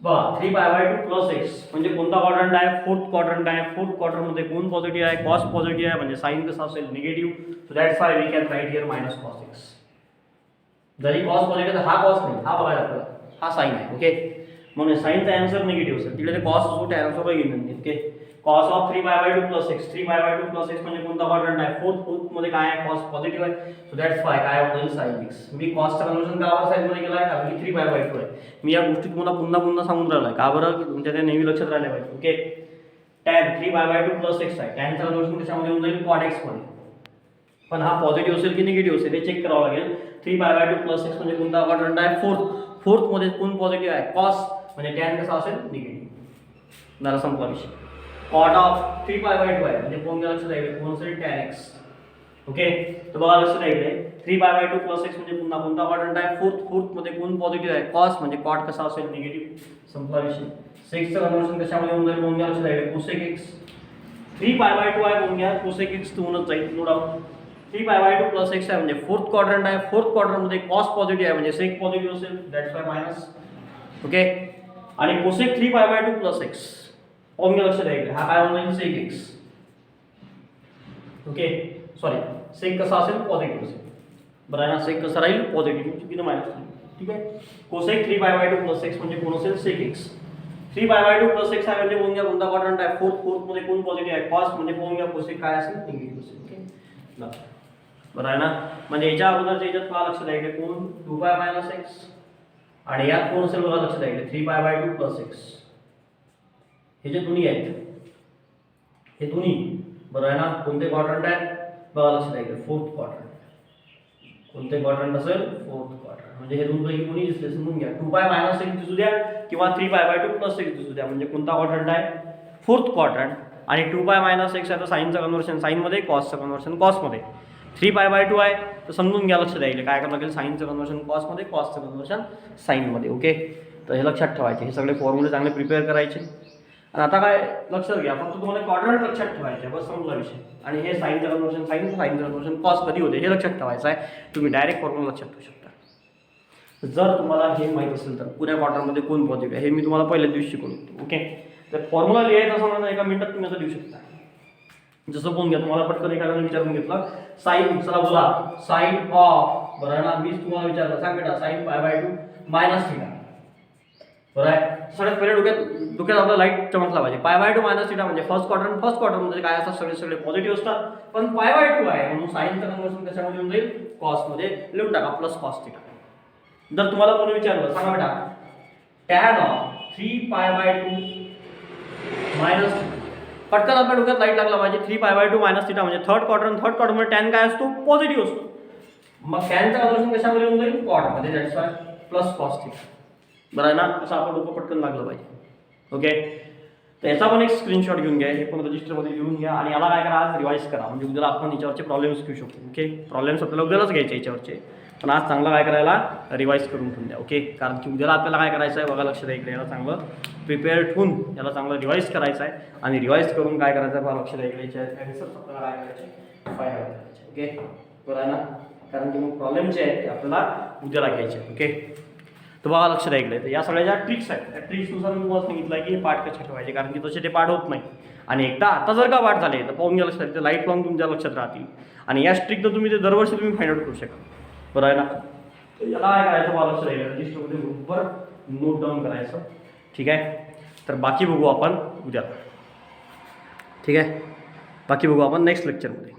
बघा 3π/2 + x म्हणजे कोणता क्वाड्रंट आहे? फोर्थ क्वाड्रंट आहे. फोर्थ क्वाड्रंटमध्ये कोण पॉझिटिव्ह आहे? कॉस पॉझिटिव्ह आहे म्हणजे साइन कसं असेल? Negative. So that's why we can write here -cos x. जरी कॉस पॉझिटिव्ह तर हा कॉस नाही, हा बघायला आपल्याला हा साइन आहे. ओके, म्हणून साइनचा आन्सर निगेटिव्ह असेल. तिकडे ते कॉस असो टॅन असो काही घेऊन नाही. Okay, cos of 3π/2 + x. 3π/2 + x म्हणजे कोणता क्वाड्रंट आहे? फोर्थ मध्ये काय आहे? कॉस पॉझिटिव्ह आहे. सो दॅट्स व्हाय काय होईल? sin x. मी कॉसचं कन्वर्जन का बरं साइन मध्ये केलं आहे? कारण की 3π/2 आहे. मी या गोष्टी तुम्हाला पुन्हा सांगून राहिलो आहे. का बरं? की तुमच्या त्या नेहमी लक्षात राहिल्या पाहिजे. ओके, tan 3π/2 + x आहे. टॅनचं कन्वर्जन कशामध्ये होऊन जाईल? cot x मध्ये. पण हा पॉझिटिव्ह असेल की निगेटिव्ह असेल हे चेक करावं लागेल. 3π/2 प्लस 6 म्हणजे कोणता क्वाड्रंट आहे? फोर्थ मध्ये कोण पॉझिटिव्ह आहे? कॉस म्हणजे टॅन कसा असेल? निगेटिव्ह. जरा संपला विषय. कॉट ऑफ 3π/2 आहे म्हणजे कोण लक्षात राहील? कोण असेल? Tan x. ओके, तर बघा लक्षात राहील 3π/2 प्लस 6 म्हणजे पुन्हा कोणता क्वाड्रंट आहे? फोर्थ मध्ये कोण पॉझिटिव्ह आहे? कॉस म्हणजे कॉट कसा असेल? निगेटिव्ह. संपला विषय. 6 चं कन्वर्शन कशामध्ये होऊन जाईल? कोण लक्षात राहील? Cosec x. 3π/2 आहे कोण घ्या? कोसेक एक्स होऊनच जाईल, नो डाऊट. 3π/2 प्लस एक्स आहे म्हणजे फोर्थ क्वाड्रंट आहे. फोर्थ क्वाड्रंटमध्ये कॉस पॉझिटिव्ह आहे म्हणजे सेक पॉझिटिव्ह असेल, दॅट्स वाय मायनस. ओके, आणि कोसेक 3π/2 प्लस एक्स कोण घ्या? लक्षात राहील हा काय होऊन जाईल? Sec x. Okay, sorry, sec कसा असेल? पॉझिटिव्ह असेल. बरं आहे ना, सेक कसा राहील? पॉझिटिव्ह, चुकीनं मायनस राहील. ठीक आहे, कोसेक 3π/2 प्लस एक्स म्हणजे कोण असेल? सेक एक्स. 3π/2 प्लस एक्स आहे म्हणजे कोण घ्या? कोणता क्वाड्रंट आहे? फोर्थ मध्ये कोण पॉझिटिव्ह आहे? कॉस म्हणजे कोण घ्या? कोसेक काय असेल? निगेटिव्ह असेल. ओके, बरं आहे ना, म्हणजे याच्या अगोदरच्या याच्यात काय लक्षात राहील? कोण? 2π मायनस एक्स आणि यात कोण असेल बघा लक्षात राहील? 3π/2 प्लस एक्स. हे जे दोन्ही आहेत, हे दोन्ही बरं आहे ना, कोणते क्वाड्रंट आहेत? बघा लक्षात राहील फोर्थ क्वाड्रंट. कोणते क्वाड्रंट असेल? Fourth quadrant. म्हणजे हे दोन पैकी कोणी दिसले समजून घ्या. 2π मायनस एक्स दिसू द्या किंवा 3π/2 प्लस एक्स दिसू द्या, म्हणजे कोणता क्वाड्रंट आहे? Fourth quadrant. आणि 2π मायनस एक्स आहे तर साईनचं कन्वर्शन साईनमध्ये, कॉसचं कन्वर्शन कॉसमध्ये. 3π/2 आहे तर समजून घ्या लक्षात राहील काय करावं लागेल? साईनचं कन्वर्शन कॉसमध्ये, कॉसचं कन्वर्शन साईनमध्ये. ओके, तर हे लक्षात ठेवायचे. हे सगळे फॉर्म्युले चांगले प्रिपेअर करायचे. आणि आता काय लक्षात घ्या, फक्त तुम्हाला क्वाड्रंट लक्षात ठेवायचे, बस समजला विषय. आणि हे साईनचं कन्वर्शन साईनचं कन्वर्शन कॉस कधी होते हे लक्षात ठेवायचं आहे. तुम्ही डायरेक्ट फॉर्म्युला लक्षात ठेवू शकता. जर तुम्हाला हे माहीत असेल तर पुऱ्या क्वाड्रंटमध्ये कोण पॉझिटिव्ह आहे हे मी तुम्हाला पहिल्या दिवशी शिकवतो. ओके, तर फॉर्म्युला लिहायचा असं ना एका मिनिटात तुम्ही असं लिहू शकता. जसं कोण घ्या, तुम्हाला पटकन एखाद्याने विचारून घेतलं साईन, चला बोला साईन ऑफ, बरं आहे ना, मीच तुम्हाला विचारलं, सांग बेटा साईन π/2 मायनस थिटा. बरं आहे, सगळ्यात पहिले डोक्यात आपला लाईट चमकला पाहिजे. π/2 मायनस थिटा म्हणजे फर्स्ट क्वाड्रंट काय असतात? सगळे पॉझिटिव्ह असतात, पण π/2 आहे म्हणून साईनचं कन्वर्शन कशामध्ये होऊन जाईल? कॉसमध्ये. लिहून टाका प्लस कॉस थिटा. जर तुम्हाला कोणी विचारलं, सांगा बेटा टॅन ऑफ 3π/2 मायनस थिटा, पटकन आपल्या डोक्यात लाईट लागला पाहिजे. 3π/2 मायनस थिटा म्हणजे थर्ड क्वाड्रंटमध्ये टॅन काय असतो? पॉझिटिव्ह असतो. मग टॅनचं कन्वर्शन कशामध्ये होऊन जाईल? कॉटमध्ये, that's why plus cos theta. बरं आहे ना, असं आपण डोकं पटकन लागलं पाहिजे. ओके, तर याचा पण एक स्क्रीनशॉट घेऊन घ्या, हे पण रजिस्टरमध्ये लिहून घ्या आणि याला काय करा? आज रिवाईज करा, म्हणजे उद्याला आपण याच्यावरचे प्रॉब्लेम्स घेऊ शकतो. ओके, प्रॉब्लेम्स आपल्याला उद्यालाच घ्यायचे याच्यावरचे, पण आज चांगला काय करायला? रिवाईज करून ठेवून द्या. ओके, कारण की उद्याला आपल्याला काय करायचं आहे बघा लक्षात इकडे, याला चांगलं प्रिपेअर ठेवून याला चांगलं रिवाईज करायचं आहे. आणि रिवाईज करून काय करायचं आहे बघा लक्षात इकडे, ॲन्सर्स आपल्याला काय करायचे? फाइंड आउट करायचे. ओके, बरं आहे ना, कारण की मग प्रॉब्लेम जे आहेत ते आपल्याला उद्याला घ्यायचे. ओके, तर बघा लक्षात ऐकलं. तर या सगळ्या ज्या ट्रिक्स आहेत त्या ट्रिक्सनुसार मी तुम्हाला सांगितलं आहे की हे पाठ कसे ठेवायचे, कारण की तसे ते पाठ होत नाही. आणि एकदा आता जर का पाठ झाले तर पाहून घ्या लक्षात, ते लाईफ लॉंग तुमच्या लक्षात राहतील. आणि या ट्रिकनं तुम्ही ते दरवर्षी तुम्ही फाइंड आउट करू शकाल. बरं आहे ना, तर याला काय करायचं बघा लक्षात राहील, रजिस्टरमध्ये बरोबर नोट डाऊन करायचं. ठीक आहे, तर बाकी बघू आपण उद्या. ठीक आहे, बाकी बघू आपण नेक्स्ट लेक्चरमध्ये.